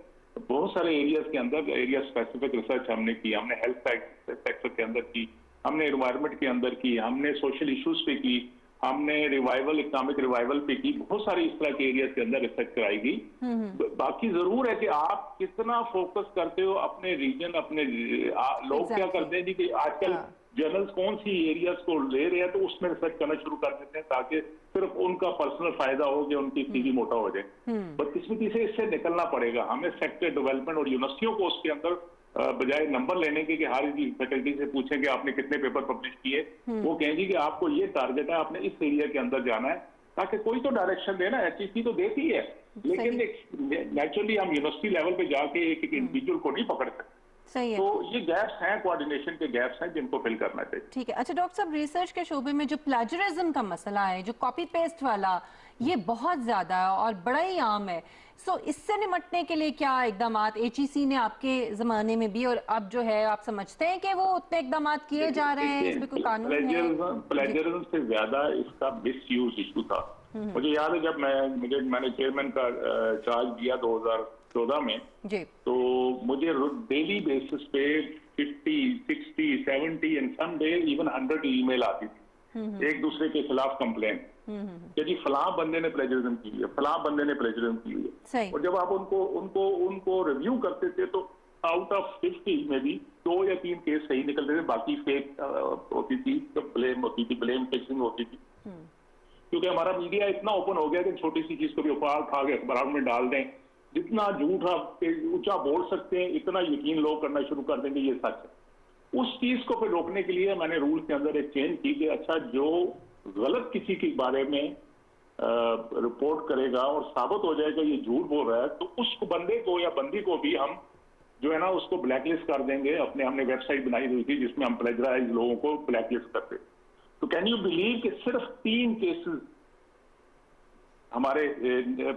बहुत सारे एरियाज के अंदर एरिया स्पेसिफिक रिसर्च हमने की। हमने हेल्थ सेक्टर के अंदर की, हमने एनवायरमेंट के अंदर की, हमने सोशल इश्यूज पे की, हमने रिवाइवल, इकोनॉमिक रिवाइवल पे की, बहुत सारी इस तरह के एरियाज के अंदर रिसर्च कराई गई। बाकी जरूर है कि आप कितना फोकस करते हो अपने रीजन, अपने लोग क्या करते हैं जी कि आजकल जर्नल्स कौन सी एरियाज को ले रहे हैं तो उसमें रिसर्च करना शुरू कर देते हैं ताकि सिर्फ उनका पर्सनल फायदा हो कि उनकी सीवी मोटा हो जाए। बदकिस्मती से इससे निकलना पड़ेगा। हमें सेक्टर डेवलपमेंट और यूनिवर्सिटियों को उसके अंदर बजाय नंबर लेने के कि हर फैकल्टी से पूछें कि आपने कितने पेपर पब्लिश किए, वो कहेंगे कि आपको ये टारगेट है, आपने इस एरिया के अंदर जाना है, ताकि कोई तो डायरेक्शन देना। HEC तो देती है लेकिन नेचुरली हम यूनिवर्सिटी लेवल पे जाके एक इंडिविजुअल को नहीं पकड़ सकते। सही है। तो ये गैप्स हैं, कोऑर्डिनेशन के गैप्स हैं जिनको फिल करना चाहिए। ठीक है। अच्छा डॉक्टर साहब, रिसर्च के शोबे में जो प्लेजरिज्म का मसला है, जो कॉपी पेस्ट वाला, ये बहुत ज्यादा है और बड़ा ही आम है। सो इससे निपटने के लिए क्या इकदाम HEC ने आपके जमाने में भी और अब जो है आप समझते हैं कि वो उतने इकदाम किए जा रहे हैं? इसमें कोई कानून है? प्लेजरिज्म से ज्यादा इसका मिसयूज इशू था। मुझे याद है जब मैंने चेयरमैन का चार्ज दिया 2014 में, तो मुझे डेली बेसिस पे 50, 60, 70 and some day even 100 email आती थी एक दूसरे के खिलाफ कंप्लेन कि जी फलां बंदे ने प्लेजरिज्म की है, फलां बंदे ने प्लेजरिज्म की है। और जब आप उनको रिव्यू करते थे तो आउट ऑफ 50 में भी 2 या 3 केस सही निकलते थे, बाकी फेक होती थी, ब्लेम होती थी, ब्लेम फिक्सिंग होती थी। क्योंकि हमारा मीडिया इतना ओपन हो गया कि छोटी सी चीज को भी उठा के अखबार में डाल दें, जितना झूठ आप ऊंचा बोल सकते हैं इतना यकीन लोग करना शुरू कर देंगे ये सच है। उस चीज को फिर रोकने के लिए मैंने रूल के अंदर एक चेंज की कि अच्छा जो गलत किसी के बारे में रिपोर्ट करेगा और साबित हो जाएगा ये झूठ बोल रहा है, तो उस बंदे को या बंदी को भी हम जो है ना उसको ब्लैकलिस्ट कर देंगे। हमने वेबसाइट बनाई हुई थी जिसमें हम प्लेजराइज लोगों को ब्लैकलिस्ट करते। तो कैन यू बिलीव कि सिर्फ 3 केसेस हमारे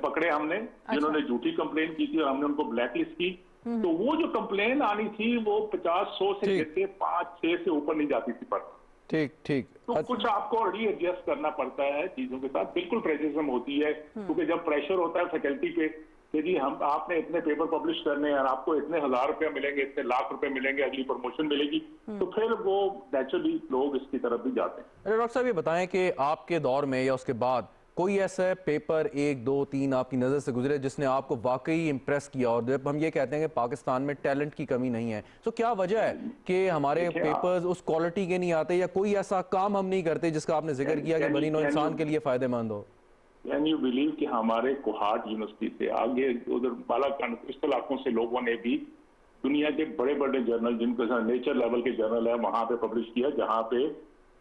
पकड़े हमने जिन्होंने झूठी कंप्लेन की थी और हमने उनको ब्लैकलिस्ट की। तो वो जो कंप्लेन आनी थी वो 50-100 से लेके 5-6 से ऊपर नहीं जाती थी पर। ठीक। तो कुछ आपको रीएडजस्ट करना पड़ता है चीजों के साथ। बिल्कुल प्रेशरिज्म होती है क्योंकि जब प्रेशर होता है फैकल्टी पे कि जी आपने इतने पेपर पब्लिश करने हैं और आपको इतने 1000 रुपए मिलेंगे, इतने लाख रुपए मिलेंगे, अगली प्रमोशन मिलेगी, तो फिर वो नेचुरली लोग इसकी तरफ भी जाते हैं। अरे डॉक्टर साहब ये बताएं कि आपके दौर में या उसके बाद कोई ऐसा पेपर 1, 2, 3 आपकी नज़र से गुजरे जिसने आपको वाकई इम्प्रेस किया? और जब हम ये कहते हैं कि पाकिस्तान में टैलेंट की कमी नहीं है, तो क्या वजह है कि हमारे पेपर्स उस क्वालिटी के नहीं आते या कोई ऐसा काम हम नहीं करते जिसका आपने जिक्र किया कि बनी नौ इंसान के लिए फायदेमंद हो? कैन यू बिलीव कि हमारे कोहाट यूनिवर्सिटी से आगे उधर बालाकंड इस इलाकों से लोगों ने भी दुनिया के बड़े बड़े जर्नल जिनके साथ नेचर लेवल के जर्नल है वहां पे पब्लिश किया, जहां पे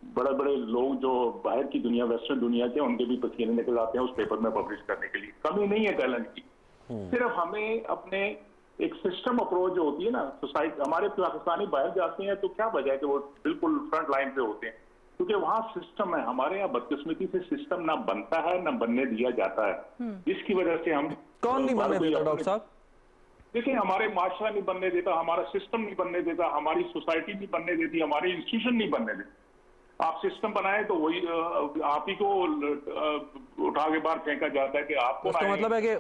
बड़े बड़े लोग जो बाहर की दुनिया, वेस्टर्न दुनिया के, उनके भी पसीने निकल आते हैं उस पेपर में पब्लिश करने के लिए। कमी नहीं है टैलेंट की, सिर्फ हमें अपने एक सिस्टम अप्रोच जो होती है ना सोसाइटी। हमारे पाकिस्तानी बाहर जाते हैं तो क्या वजह है कि वो बिल्कुल फ्रंट लाइन पे होते हैं क्योंकि वहां सिस्टम है। हमारे यहाँ बदकिस्मती से सिस्टम ना बनता है ना बनने दिया जाता है, जिसकी वजह से हम कौन नहीं बनने देता डॉक्टर साहब? देखिए, हमारे माशरा नहीं बनने देता, हमारा सिस्टम नहीं बनने देता, हमारी सोसाइटी नहीं बनने देती, हमारी इंस्टीट्यूशन नहीं बनने देती। आप सिस्टम बनाए तो वही आप ही को उठा के बाहर फेंका जाता है कि आपको, तो मतलब है कि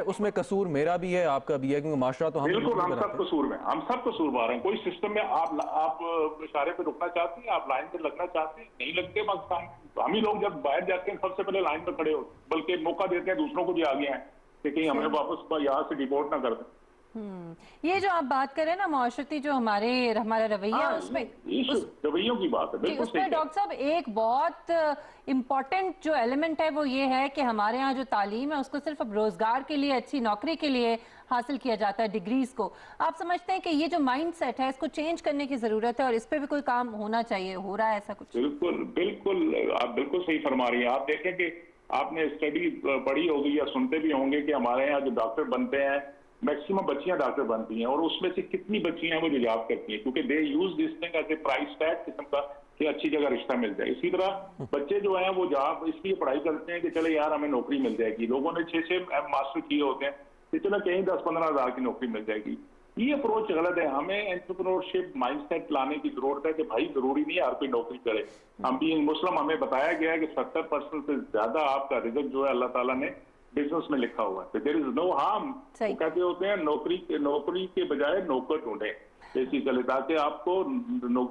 उसमें कसूर मेरा भी है, आपका भी है, क्योंकि माशरा तो हम बिल्कुल, हम सब कसूर में, हम सब कसूरवार हैं। कोई सिस्टम में आप इशारे पे रुकना चाहते हैं, आप लाइन पे लगना चाहते हैं, नहीं लगते पाकिस्तान। हम ही लोग जब बाहर जाते हैं सबसे पहले लाइन पे खड़े होते, बल्कि मौका देते हैं दूसरों को भी आगे आए कि कहीं हमें वापस यहाँ से डिपोर्ट ना कर दें। ये जो आप बात कर रहे हैं ना माशरती जो हमारा रवैया, उसमें रवैयों की बात है, बिल्कुल उसमें डॉक्टर साहब एक बहुत इम्पॉर्टेंट जो एलिमेंट है वो ये है कि हमारे यहाँ जो तालीम है उसको सिर्फ अब रोजगार के लिए, अच्छी नौकरी के लिए हासिल किया जाता है, डिग्रीज को। आप समझते हैं कि ये जो माइंड सेट है इसको चेंज करने की जरूरत है और इस पे भी कोई काम होना चाहिए, हो रहा है ऐसा कुछ? बिल्कुल बिल्कुल, आप बिल्कुल सही फरमा रही हैं। आप देखें कि आपने स्टडी पढ़ी होगी या सुनते भी होंगे कि हमारे यहाँ जो डॉक्टर बनते हैं मैक्सिमम बच्चियां डॉक्टर बनती हैं, और उसमें से कितनी बच्चियां वो जो जॉब करती हैं, क्योंकि they use this thing as a price tag किस्म का कि अच्छी जगह रिश्ता मिल जाए। इसी तरह बच्चे जो हैं वो जॉब इसलिए पढ़ाई करते हैं कि चले यार हमें नौकरी मिल जाएगी। लोगों ने 6 मास्टर किए होते हैं कि चलो कहीं 10-15 हज़ार की नौकरी मिल जाएगी। ये अप्रोच गलत है। हमें एंटरप्रेन्योरशिप माइंडसेट लाने की जरूरत है कि भाई जरूरी नहीं है हर कोई नौकरी करे। हम भी मुस्लिम, हमें बताया गया है कि 70% से ज्यादा आपका रिजल्ट जो है अल्लाह ताला ने बिजनेस में लिखा हुआ है। There is no harm. वो कहते होते हैं नौकरी के बजाय नौकर ढूंढे बेसिकली, ताकि आपको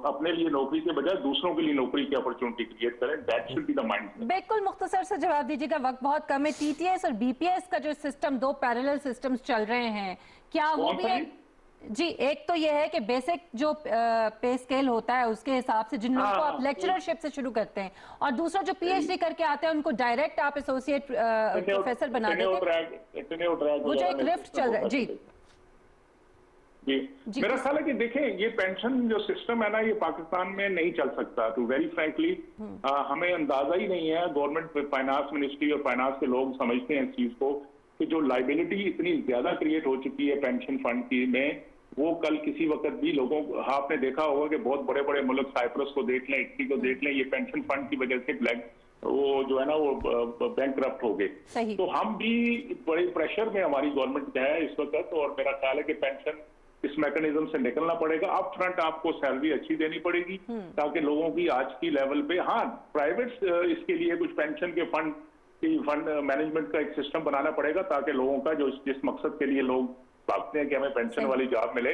अपने लिए नौकरी के बजाय दूसरों के लिए नौकरी की अपॉर्चुनिटी क्रिएट करें। That should be the mindset. बिल्कुल मुख्तसर से जवाब दीजिएगा, वक्त बहुत कम है। टीटीएस और बीपीएस का जो सिस्टम, 2 पैरेलल सिस्टम्स चल रहे हैं, क्या वो भी है? जी, एक तो ये है कि बेसिक जो पे स्केल होता है उसके हिसाब से जिन लोगों को आप लेक्चररशिप से शुरू करते हैं, और दूसरा जो पीएचडी करके आते हैं उनको डायरेक्ट आप एसोसिएट प्रोफेसर बना देते हैं, वो जो एक रिफ्ट चल रहा है। जी मेरा ख्याल है कि देखें, ये पेंशन जो सिस्टम है ना, ये पाकिस्तान में नहीं चल सकता। टू वेरी फ्रैंकली हमें अंदाजा ही नहीं है। गवर्नमेंट फाइनेंस मिनिस्ट्री और फाइनेंस के लोग समझते हैं इस चीज को कि जो लाइबिलिटी इतनी ज्यादा क्रिएट हो चुकी है पेंशन फंड की में, वो कल किसी वक्त भी लोगों को, आपने देखा होगा कि बहुत बड़े बड़े मुल्क, साइप्रस को देख लें, इटली को देख लें, ये पेंशन फंड की वजह से ब्लैक वो जो है ना वो बैंकरप्ट हो गए। तो हम भी बड़े प्रेशर में हमारी गवर्नमेंट है इस वक्त, और मेरा ख्याल है कि पेंशन इस मैकेनिज्म से निकलना पड़ेगा। अप फ्रंट आपको सैलरी अच्छी देनी पड़ेगी ताकि लोगों की आज की लेवल पे, हाँ प्राइवेट इसके लिए कुछ पेंशन के फंड मैनेजमेंट का एक सिस्टम बनाना पड़ेगा ताकि लोगों का जो जिस मकसद के लिए लोग भागते हैं कि हमें पेंशन वाली जॉब मिले,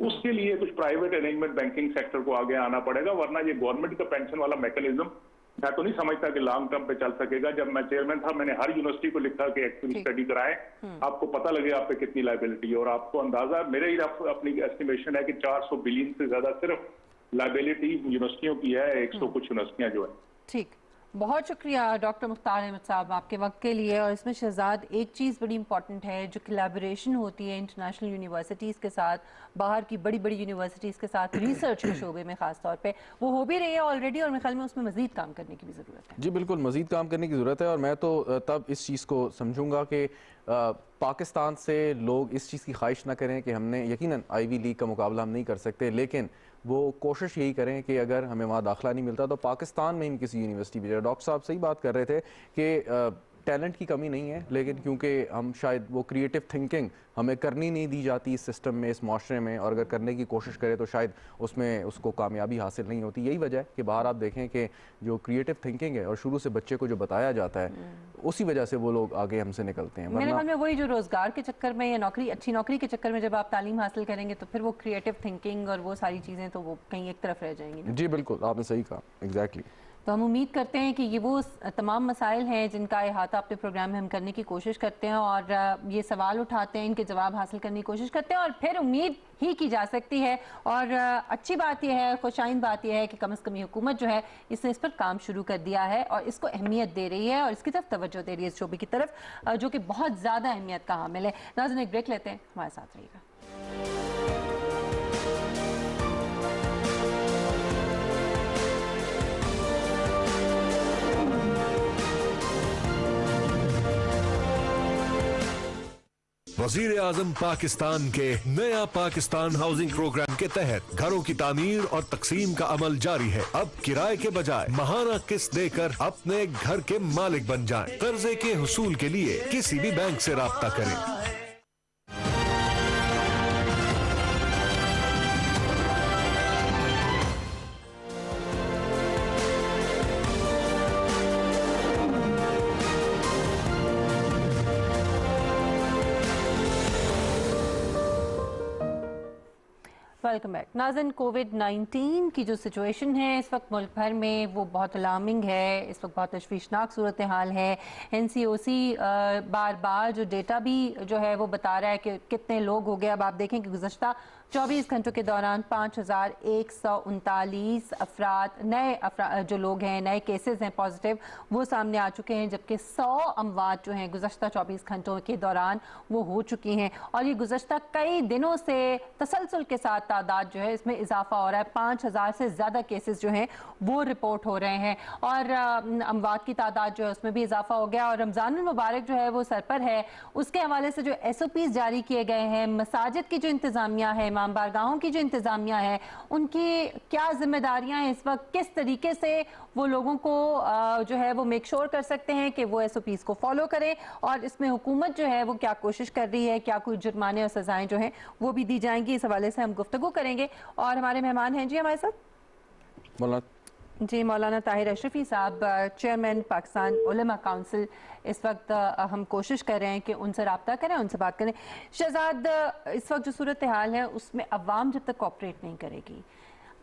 उसके लिए कुछ प्राइवेट अरेंजमेंट बैंकिंग सेक्टर को आगे आना पड़ेगा। वरना ये गवर्नमेंट का पेंशन वाला मैकेनिज्म मैं तो नहीं समझता कि लॉन्ग टर्म पे चल सकेगा। जब मैं चेयरमैन था मैंने हर यूनिवर्सिटी को लिखा कि एक्चुअली स्टडी कराएं, आपको पता लगे आप पे कितनी लाइबिलिटी है, और आपको अंदाजा, मेरे ही अपनी एस्टिमेशन है कि 400 बिलियन से ज्यादा सिर्फ लाइबिलिटी यूनिवर्सिटियों की है, 100 कुछ यूनिवर्सिटियां जो है। ठीक, बहुत शुक्रिया डॉक्टर मुख्तार अहमद साहब आपके वक्त के लिए। और इसमें शहजाद एक चीज़ बड़ी इंपॉर्टेंट है, जो कोलैबोरेशन होती है इंटरनेशनल यूनिवर्सिटीज़ के साथ, बाहर की बड़ी बड़ी यूनिवर्सिटीज़ के साथ रिसर्च के शोबे में ख़ास तौर पे, वो हो भी रही है ऑलरेडी, और मेरे ख्याल में उसमें मज़ीद काम करने की भी ज़रूरत है। जी बिल्कुल, मज़ीद काम करने की ज़रूरत है। और मैं तो तब इस चीज़ को समझूंगा कि पाकिस्तान से लोग इस चीज़ की ख्वाहिश ना करें कि हमने, यकीनन आईवी लीग का मुकाबला हम नहीं कर सकते, लेकिन वो कोशिश यही करें कि अगर हमें वहाँ दाखिला नहीं मिलता तो पाकिस्तान में ही किसी यूनिवर्सिटी में। डॉक्टर साहब सही बात कर रहे थे कि टैलेंट की कमी नहीं है, लेकिन क्योंकि हम शायद वो क्रिएटिव थिंकिंग हमें करनी नहीं दी जाती इस सिस्टम में, इस माशरे में, और अगर करने की कोशिश करें तो शायद उसमें उसको कामयाबी हासिल नहीं होती। यही वजह है कि बाहर आप देखें कि जो क्रिएटिव थिंकिंग है और शुरू से बच्चे को जो बताया जाता है, उसी वजह से वो लोग आगे हमसे निकलते हैं। मेरे ख्याल में वही जो रोजगार के चक्कर में या नौकरी, अच्छी नौकरी के चक्कर में जब आप तालीम हासिल करेंगे तो फिर वो क्रिएटिव थिंकिंग और वो सारी चीज़ें तो वो कहीं एक तरफ रह जाएंगी। जी बिल्कुल, आपने सही कहा, एग्जैक्टली। तो हम उम्मीद करते हैं कि ये वो तमाम मसाइल हैं जिनका अहाता अपने प्रोग्राम में हम करने की कोशिश करते हैं, और ये सवाल उठाते हैं, इनके जवाब हासिल करने की कोशिश करते हैं, और फिर उम्मीद ही की जा सकती है। और अच्छी बात यह है, खुशाइन बात यह है कि कम से कम हुकूमत जो है इसने इस पर काम शुरू कर दिया है और इसको अहमियत दे रही है और इसकी तरफ तवज्जो दे रही है, इस शोबे की तरफ, जो कि बहुत ज़्यादा अहमियत का हामिल है। नाज़रीन, एक ब्रेक लेते हैं, हमारे साथ रहिएगा। वजीर आजम पाकिस्तान के नया पाकिस्तान हाउसिंग प्रोग्राम के तहत घरों की तामीर और तकसीम का अमल जारी है। अब किराए के बजाय महाना किस्त देकर अपने घर के मालिक बन जाएं। कर्जे के हुसूल के लिए किसी भी बैंक से राब्ता करें। वेलकम बैक नाज़रीन। कोविड-19 की जो सिचुएशन है इस वक्त मुल्क भर में वो बहुत अलार्मिंग है, इस वक्त बहुत तशवीशनाक सूरत हाल है। NCOC बार बार जो डेटा भी जो है वो बता रहा है कि कितने लोग हो गए। अब आप देखें कि गुज़श्ता 24 घंटों के दौरान 5139 अफराद नए जो लोग हैं, नए केसेस हैं पॉजिटिव, वो सामने आ चुके हैं, जबकि 100 अमवात जो हैं गुज़श्ता 24 घंटों के दौरान वो हो चुकी हैं। और ये गुज़श्ता कई दिनों से तसलसल के साथ तादाद जो है इसमें इजाफा हो रहा है। 5000 से ज़्यादा केसेस जो हैं वो रिपोर्ट हो रहे हैं और अमवात की तादाद जो है उसमें भी इजाफा हो गया। और रमज़ान मुबारक जो है वो सर पर है, उसके हवाले से जो SOPs जारी किए गए हैं, मसाजिद की जो इंतज़ामिया है, इमाम बारगाहों की जो इंतज़ामिया है, उनकी क्या जिम्मेदारियां हैं इस वक्त, किस तरीके से वो लोगों को जो है वो मेक श्योर कर सकते हैं कि वो SOPs को फॉलो करें, और इसमें हुकूमत जो है वो क्या कोशिश कर रही है, क्या कोई जुर्माने और सजाएं जो हैं वो भी दी जाएंगी। इस हवाले से हम गुफ्तगू करेंगे और हमारे मेहमान हैं जी हमारे साथ जी मौलाना ताहिर अशरफी साहब, चेयरमैन पाकिस्तान उलमा काउंसिल। इस वक्त हम कोशिश कर रहे हैं कि उनसे रब्ता करें, उनसे बात करें। शहजाद, इस वक्त जो सूरत हाल है उसमें अवाम जब तक कोऑपरेट नहीं करेगी,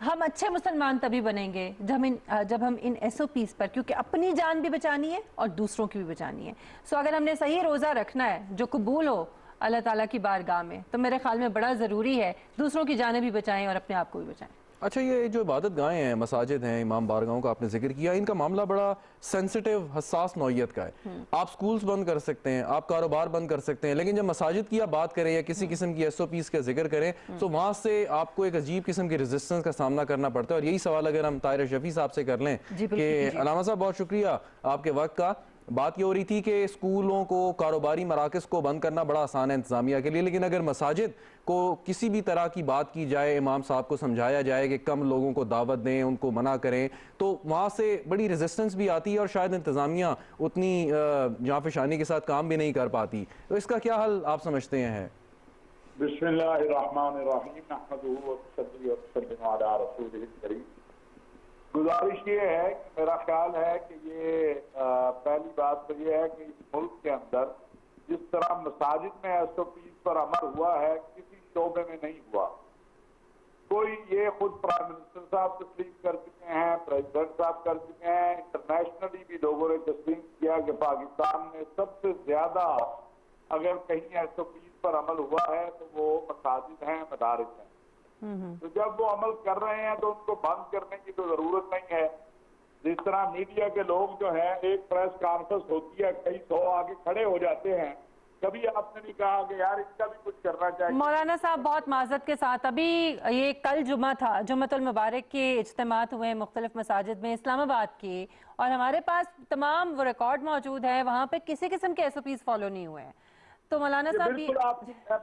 हम अच्छे मुसलमान तभी बनेंगे जब हम इन SOPs पर, क्योंकि अपनी जान भी बचानी है और दूसरों की भी बचानी है। सो अगर हमने सही रोज़ा रखना है जो कबूल हो अल्लाह ताला की बारगाह में, तो मेरे ख्याल में बड़ा ज़रूरी है दूसरों की जानें भी बचाएं और अपने आप को भी बचाएं। अच्छा, ये जो इबादत गाहें हैं, मसाजिद हैं, इमाम बारगाहों का आपने जिक्र किया, इनका मामला बड़ा सेंसिटिव, हसास नौइयत का है। आप स्कूल्स बंद कर सकते हैं, आप कारोबार बंद कर सकते हैं, लेकिन जब मसाजिद की आप बात करें या किसी किस्म की SOPs का जिक्र करें तो वहाँ से आपको एक अजीब किस्म की रेजिस्टेंस का सामना करना पड़ता है। और यही सवाल अगर हम ताहिर अशरफी साहब से कर लें कि अलामा साहब बहुत शुक्रिया आपके वक्त का। बात ये हो रही थी कि स्कूलों को, कारोबारी मराकज़ को बंद करना बड़ा आसान है इंतज़ामिया के लिए, लेकिन अगर मसाजिद को किसी भी तरह की बात की जाए, इमाम साहब को समझाया जाए कि कम लोगों को दावत दें, उनको मना करें, तो वहाँ से बड़ी रेजिस्टेंस भी आती है और शायद इंतज़ामिया उतनी जांफशानी के साथ काम भी नहीं कर पाती। तो इसका क्या हल आप समझते हैं? बिस्मिल्लाहिर्रहमानिर्रहीम। गुजारिश ये है कि मेरा ख्याल है कि ये पहली बात तो ये है कि इस मुल्क के अंदर जिस तरह मसाजिद में SOPs पर अमल हुआ है किसी शोबे में नहीं हुआ। कोई ये खुद प्राइम मिनिस्टर साहब तस्लीम कर चुके हैं, प्रेसिडेंट साहब कर चुके हैं, इंटरनेशनली भी लोगों ने तस्लीम किया कि पाकिस्तान में सबसे ज्यादा अगर कहीं SOPs पर अमल हुआ है तो वो मसाजिद हैं, मदारिस हैं। तो जब वो अमल कर रहे हैं तो उनको बंद करने की तो जरूरत नहीं है। जिस तरह मीडिया के लोग जो है, एक प्रेस कॉन्फ्रेंस होती है, कई 100 आगे खड़े हो जाते हैं, कभी आपने नहीं कहा कि यार इसका भी कुछ करना चाहिए। मौलाना साहब बहुत माजरत के साथ, अभी ये कल जुमा था, जुम्मतुल मुबारक के इज्तिमात हुए मुख्तलिफ मसाजिद में इस्लामाबाद की, और हमारे पास तमाम वो रिकॉर्ड मौजूद है, वहाँ पे किसी किस्म के SOPs फॉलो नहीं हुए हैं। तो मौलाना साहब बिल्कुल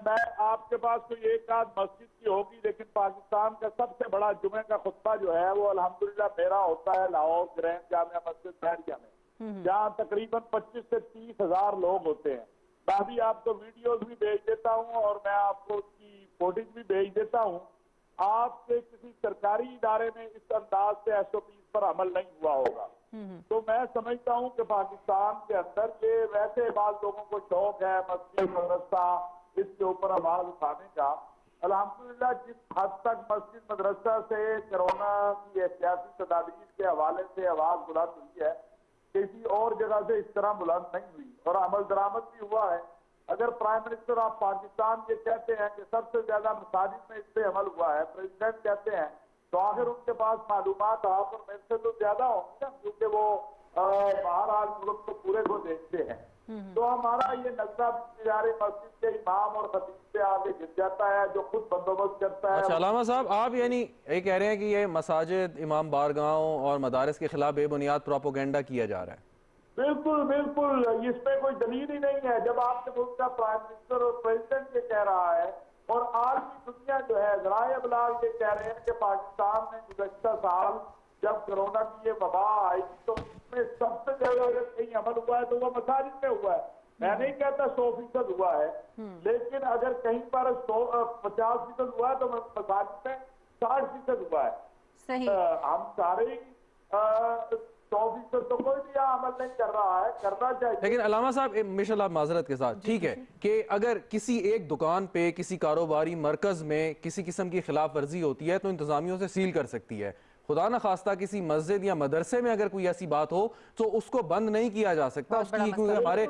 मैं आपके पास तो एक आध मस्जिद की होगी, लेकिन पाकिस्तान का सबसे बड़ा जुमे का खुतबा जो है वो अल्हम्दुलिल्लाह मेरा होता है लाहौर ग्रैंड जामिया मस्जिद बैरिया में, जहाँ तकरीबन 25 से 30 हजार लोग होते हैं। मैं भी आपको वीडियोस भी भेज देता हूँ और मैं आपको उसकी फोटेज भी भेज देता हूँ। आपके किसी सरकारी इदारे में इस अंदाज से SOPs पर अमल नहीं हुआ होगा। तो मैं समझता हूँ कि पाकिस्तान के अंदर ये वैसे बात लोगों को शौक है मस्जिद मदरसा इसके ऊपर आवाज उठाने का। अल्हम्दुलिल्लाह जिस हद तक मस्जिद मदरसा से कोरोना की एहतियाती तदाबीर के हवाले से आवाज बुलंद हुई है, किसी और जगह से इस तरह बुलंद नहीं हुई और अमल दरामद भी हुआ है। अगर प्राइम मिनिस्टर ऑफ पाकिस्तान ये कहते हैं कि सबसे ज्यादा मसाजिद में इस पे अमल हुआ है, प्रेसिडेंट कहते हैं, तो आखिर उनके पास मालूमात आप और मेरे से तो ज्यादा होंगी ना, क्योंकि वो बहरहाल मुल्क को पूरे को देखते हैं। तो हमारा ये नजरा मस्जिद के इमाम और खतीब से आगे गिर जाता है जो खुद बंदोबस्त करता है। अच्छा अलामा साहब, आप यानी ये कह रहे हैं कि ये मसाजिद, इमाम बारगाहों और मदारिस के खिलाफ बेबुनियाद प्रोपोगेंडा किया जा रहा है? بالکل بالکل، اس پہ کوئی دلیل ہی نہیں ہے. جب آپ کے ملک کا پرائم منسٹر اور پریزیڈنٹ یہ کہہ رہا ہے اور عالمی دنیا جو ہے ذرائع ابلاغ یہ کہہ رہے ہیں کہ پاکستان میں گزشتہ سال جب کرونا کی یہ وبا آئی تو اس میں سب سے زیادہ اگر کہیں عمل ہوا ہے تو وہ مساجد میں ہوا ہے. میں نہیں کہتا 100% ہوا ہے، لیکن اگر کہیں پر 50% ہوا ہے تو مساجد میں 60% ہوا ہے. ہم سارے 100% تو کوئی بھی عمل نہیں کر رہا ہے، کرنا چاہیے. لیکن علامہ صاحب ماشاء اللہ معذرت کے ساتھ ٹھیک ہے کہ اگر کسی ایک دکان پہ کسی کاروباری مرکز میں کسی قسم کی خلاف ورزی ہوتی ہے تو انتظامیوں سے سیل کر سکتی ہے. خدا نہ خواستہ کسی مسجد یا مدرسے میں اگر کوئی ایسی بات ہو تو اس کو بند نہیں کیا جا سکتا. اس کی کیونکہ ہمارے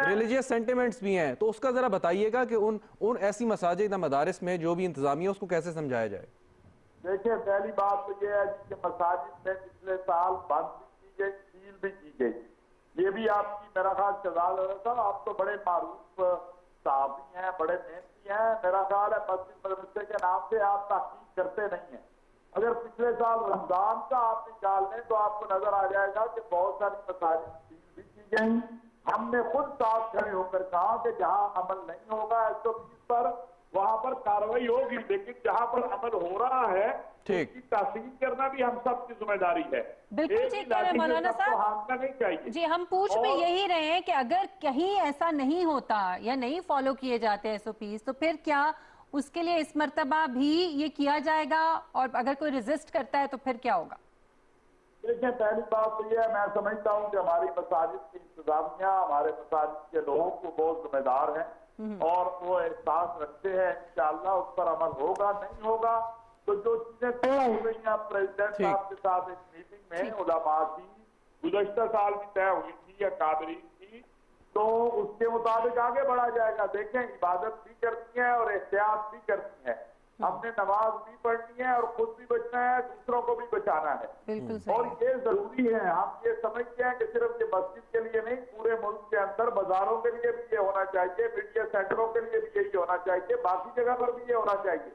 ریلیجیس سینٹیمنٹس بھی ہیں، تو اس کا ذرا بتائیے گا کہ ان ایسی مساجد یا مدارس میں جو بھی انتظامیہ اس کو کیسے سمجھایا جائے. دیکھیں پہلی بات تو یہ ہے کہ مساجد میں پچھلے سال بند بھی کی گئی، سیل بھی کی گئی. یہ بھی آپ کی میرا خیال شہزاد صاحب آپ تو بڑے معروف صحافی ہیں، بڑے محنتی ہیں، میرا خیال ہے مسجد مدرسے کے نام سے آپ تحقیق کرتے نہیں ہیں. اگر پچھلے سال رمضان کا آپ نکال لیں تو آپ کو نظر آ جائے گا کہ بہت ساری مساجد سیل بھی کی گئی. ہم نے خود ساتھ کھڑے ہو کر کہا کہ جہاں عمل نہیں ہوگا 120 پر وہاں پر کارروائی ہوگی، لیکن جہاں پر عمل ہو رہا ہے اس کی تحسین کرنا بھی ہم سب کی ذمہ داری ہے. بالکل ٹھیک کہہ رہے ہیں مولانا صاحب. نہیں چاہیے. جی ہم پوچھ میں یہی رہے ہیں کہ اگر کہیں ایسا نہیں ہوتا یا نہیں فالو کیے جاتے SOPs تو پھر کیا اس کے لیے اس مرتبہ بھی یہ کیا جائے گا، اور اگر کوئی ریزسٹ کرتا ہے تو پھر کیا ہوگا؟ دیکھیں پہلی بات تو یہ ہے، میں سمجھتا ہوں کہ ہماری مساجد کی انتظامیہ ہمارے مساجد کے لوگوں کو بہت ذمہ دار ہیں اور وہ احساس رکھتے ہیں. انشاءاللہ اس پر عمل ہوگا. نہیں ہوگا تو جو چیزیں طے ہو گئی ہیں پریزیڈنٹ صاحب کے ساتھ ایک میٹنگ میں علماء کی گزشتہ سال بھی طے ہوئی تھی یا قادرین کی، تو اس کے مطابق آگے بڑھا جائے گا. دیکھیں عبادت بھی کرنی ہے اور احتیاط بھی کرنی ہے. ہم نے نماز بھی پڑھنی ہے اور خود بھی بچنا ہے، دوسروں کو بھی بچانا ہے. اور یہ ضروری ہے. ہم یہ سمجھتے ہیں کہ صرف یہ مسجد کے لیے نہیں، پورے ملک کے اندر بازاروں کے لیے بھی یہ ہونا چاہیے، میڈیا سینٹروں کے لیے بھی یہی ہونا چاہیے، باقی جگہ پر بھی یہ ہونا چاہیے.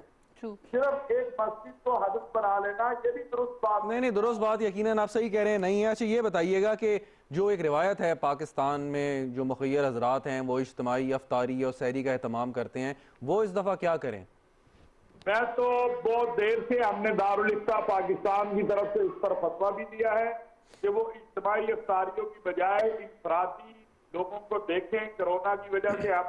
صرف ایک مسجد کو ہدف بنا لینا یہ بھی درست بات نہیں. درست بات یقیناً آپ صحیح کہہ رہے ہیں نہیں ہے. اچھا یہ بتائیے گا کہ جو ایک روایت ہے پاکستان میں جو مخیر حضرات ہیں وہ اجتماعی افطاری اور سحری کا اہتمام کرتے ہیں، وہ اس دفعہ کیا کریں؟ میں تو بہت دیر سے ہم نے دارالفتہ پاکستان کی طرف سے اس پر فتویٰ بھی دیا ہے کہ وہ اجتماعی افطاریوں کی بجائے انفرادی لوگوں کو دیکھیں. کرونا کی وجہ سے ہم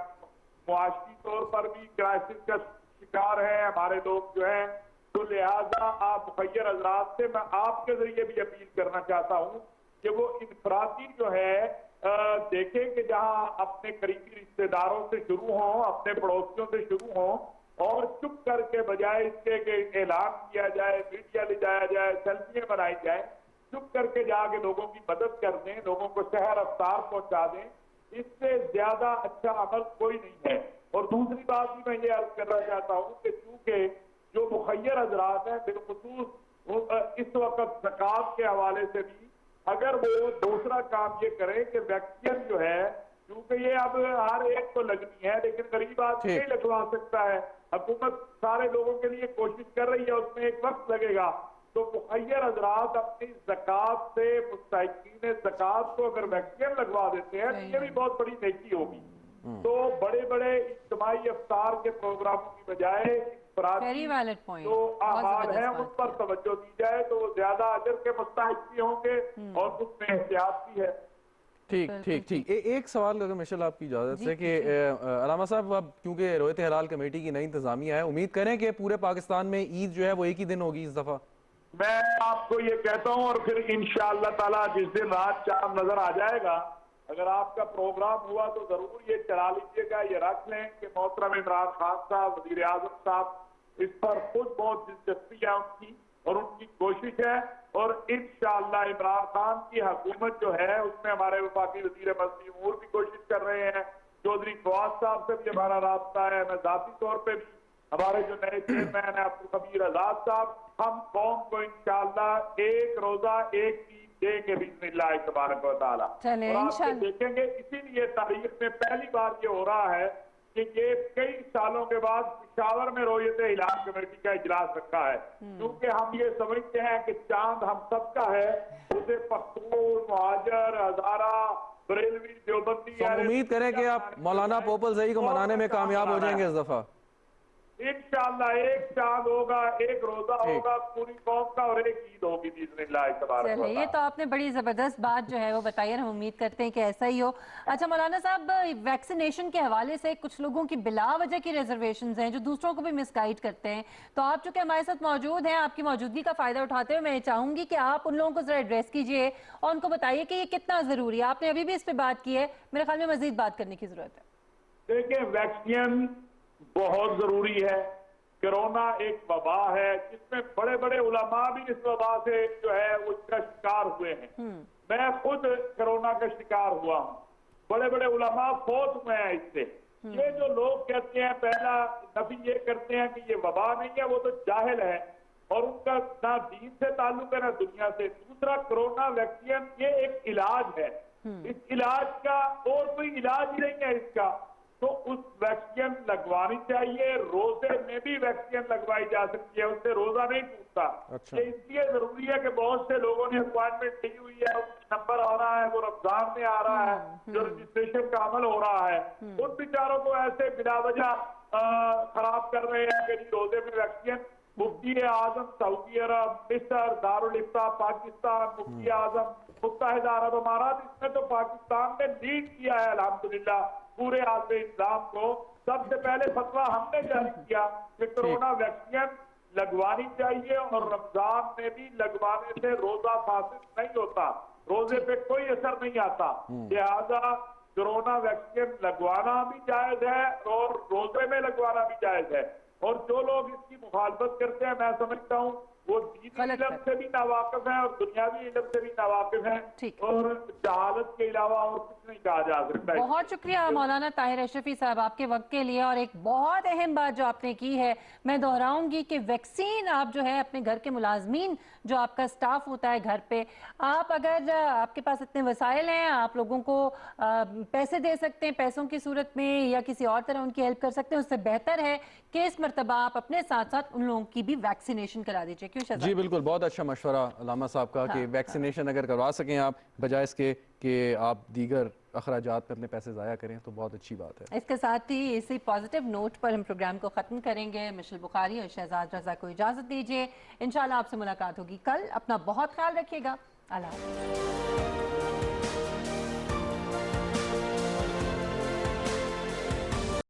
معاشی طور پر بھی کرائسس کا شکار ہیں ہمارے لوگ جو ہیں، تو لہٰذا آپ مخیر حضرات سے میں آپ کے ذریعے بھی اپیل کرنا چاہتا ہوں کہ وہ انفرادی جو ہے دیکھیں کہ جہاں اپنے قریبی رشتہ داروں سے شروع ہوں، اپنے پڑوسیوں سے شروع ہوں، اور چپ کر کے بجائے اس کے کہ اعلان کیا جائے، میڈیا لے جایا جائے، سیلفیاں بنائی جائیں، چپ کر کے جا کے لوگوں کی مدد کر دیں، لوگوں کو سحر افطار پہنچا دیں. اس سے زیادہ اچھا عمل کوئی نہیں ہے. اور دوسری بات بھی میں یہ عرض کرنا چاہتا ہوں کہ چونکہ جو مخیر حضرات ہیں بالخصوص اس وقت زکوٰۃ کے حوالے سے بھی اگر وہ دوسرا کام یہ کریں کہ ویکسین جو ہے، کیونکہ یہ اب ہر ایک کو لگنی ہے لیکن غریب آدمی نہیں لگوا سکتا ہے، حکومت سارے لوگوں کے لیے کوشش کر رہی ہے، اس میں ایک وقت لگے گا. تو مخیر حضرات اپنی زکوٰۃ سے مستحقین زکوٰۃ کو اگر ویکسین لگوا دیتے ہیں تو یہ بھی بہت بڑی نیکی ہوگی. تو بڑے بڑے اجتماعی افطار کے پروگراموں کی بجائے جو اعمال ہیں ان پر توجہ دی جائے تو وہ زیادہ اجر کے مستحق بھی ہوں گے اور اس میں احتیاط بھی ہے. ٹھیک. ایک سوال اگر ماشاء اللہ آپ کی اجازت سے کہ علامہ صاحب اب کیونکہ رویت ہلال کمیٹی کی نئی انتظامیہ ہے، امید کریں کہ پورے پاکستان میں عید جو ہے وہ ایک ہی دن ہوگی اس دفعہ؟ میں آپ کو یہ کہتا ہوں اور پھر انشاءاللہ تعالیٰ جس دن رات چاند نظر آ جائے گا، اگر آپ کا پروگرام ہوا تو ضرور یہ چلا لیجیے گا، یہ رکھ لیں کہ محترم عمران خان صاحب وزیر اعظم صاحب اس پر خود بہت دلچسپی ہے ان کی اور ان کی کوشش ہے، اور انشاءاللہ عمران خان کی حکومت جو ہے اس میں ہمارے وفاقی وزیر مرکزی امور بھی کوشش کر رہے ہیں. چودھری فواز صاحب سے بھی ہمارا رابطہ ہے. میں ذاتی طور پہ بھی ہمارے جو نئے چیئرمین ہیں عبدالخبیر آزاد صاحب، ہم قوم کو انشاءاللہ ایک روزہ ایک عید دیں گے باذن اللہ تبارک و تعالیٰ. اور آپ دیکھیں گے اسی لیے تاریخ میں پہلی بار یہ ہو رہا ہے کہ یہ کئی سالوں کے بعد پشاور میں رویت ہلال کمیٹی کا اجلاس رکھا ہے، کیونکہ ہم یہ سمجھتے ہیں کہ چاند ہم سب کا ہے، اسے پختون، مہاجر، ہزارہ، بریلوی، دیوبندی، امید کریں کہ آپ مولانا پوپل زئی کو منانے میں کامیاب ہو جائیں گے اس دفعہ. انشاءاللہ ایک چاند ہوگا، ایک روزہ ہوگا پوری قوم کا، اور ایک عید ہوگی باذن اللہ تبارک و تعالی. یہ تو آپ نے بڑی زبردست بات جو ہے وہ بتائی ہے، ہم امید کرتے ہیں کہ ایسا ہی ہو. اچھا مولانا صاحب، ویکسینیشن کے حوالے سے کچھ لوگوں کی بلا وجہ کی ریزرویشنز ہیں جو دوسروں کو بھی مس گائیڈ کرتے ہیں، تو آپ چونکہ ہمارے ساتھ موجود ہیں، آپ کی موجودگی کا فائدہ اٹھاتے ہوئے میں چاہوں گی کہ آپ ان لوگوں کو ذرا ایڈریس کیجئے اور ان کو بتائیے کہ یہ کتنا ضروری ہے. آپ نے ابھی بھی اس پہ بات کی ہے، میرے خیال میں مزید بات کرنے کی ضرورت ہے. دیکھیں، ویکسین بہت ضروری ہے. کرونا ایک وبا ہے جس میں بڑے بڑے علماء بھی اس وبا سے جو ہے اس کا شکار ہوئے ہیں. میں خود کرونا کا شکار ہوا ہوں. بڑے بڑے علماء فوت ہوئے ہیں اس سے. یہ جو لوگ کہتے ہیں، پہلا نفی یہ کرتے ہیں کہ یہ وبا نہیں ہے، وہ تو جاہل ہے اور ان کا نہ دین سے تعلق ہے نہ دنیا سے. دوسرا، کرونا ویکسین یہ ایک علاج ہے. اس علاج کا اور کوئی علاج ہی نہیں ہے اس کا، تو اس ویکسین لگوانی چاہیے. روزے میں بھی ویکسین لگوائی جا سکتی ہے، اس سے روزہ نہیں ٹوٹتا. یہ اس لیے ضروری ہے کہ بہت سے لوگوں نے اپوائنٹمنٹ لی ہوئی ہے، نمبر آ رہا ہے، وہ رمضان میں آ رہا ہے، جو رجسٹریشن کا عمل ہو رہا ہے، ان بیچاروں کو ایسے بلا وجہ خراب کر رہے ہیں کہ روزے میں ویکسین. مفتی اعظم سعودی عرب، مصر، دارالفتہ پاکستان، مفتی اعظم متحدہ عرب امارات، اس میں تو پاکستان نے لیڈ کیا ہے الحمدللہ پورے عالم اسلام کو. سب سے پہلے فتویٰ ہم نے جاری کیا کہ کرونا ویکسین لگوانی چاہیے، اور رمضان میں بھی لگوانے سے روزہ فاسد نہیں ہوتا، روزے پہ کوئی اثر نہیں آتا. لہذا کرونا ویکسین لگوانا بھی جائز ہے اور روزے میں لگوانا بھی جائز ہے. اور جو لوگ اس کی مخالفت کرتے ہیں، میں سمجھتا ہوں وہ دینی علم سے بھی ناواقف ہیں اور دنیاوی علم سے بھی ناواقف ہیں، اور جہالت کے علاوہ اور کچھ نہیں کہا جا سکتا. بہت شکریہ مولانا طاہر اشرفی صاحب آپ کے وقت کے لیے. اور ایک بہت اہم بات جو آپ نے کی ہے، میں دہراؤں گی کہ ویکسین آپ جو ہے اپنے گھر کے ملازمین جو آپ کا سٹاف ہوتا ہے گھر پہ، آپ اگر آپ کے پاس اتنے وسائل ہیں، آپ لوگوں کو پیسے دے سکتے ہیں، پیسوں کی صورت میں یا کسی اور طرح ان کی ہیلپ کر سکتے ہیں، اس سے بہتر ہے کہ اس مرتبہ آپ اپنے ساتھ ساتھ ان لوگوں کی بھی ویکسینیشن کرا دیجئے. کیوں شہزاد؟ جی بالکل، بہت اچھا مشورہ علامہ صاحب کا کہ ویکسینیشن اگر کروا سکیں آپ، بجائے اس کے کہ آپ دیگر اخراجات میں اپنے پیسے ضائع کریں، تو بہت اچھی بات ہے. اس کے ساتھ ہی اسی پازیٹیو نوٹ پر ہم پروگرام کو ختم کریں گے. مشل بخاری اور شہزاد رضا کو اجازت دیجیے. انشاءاللہ آپ سے ملاقات ہوگی کل. اپنا بہت خیال رکھیے گا. اللہ حافظ.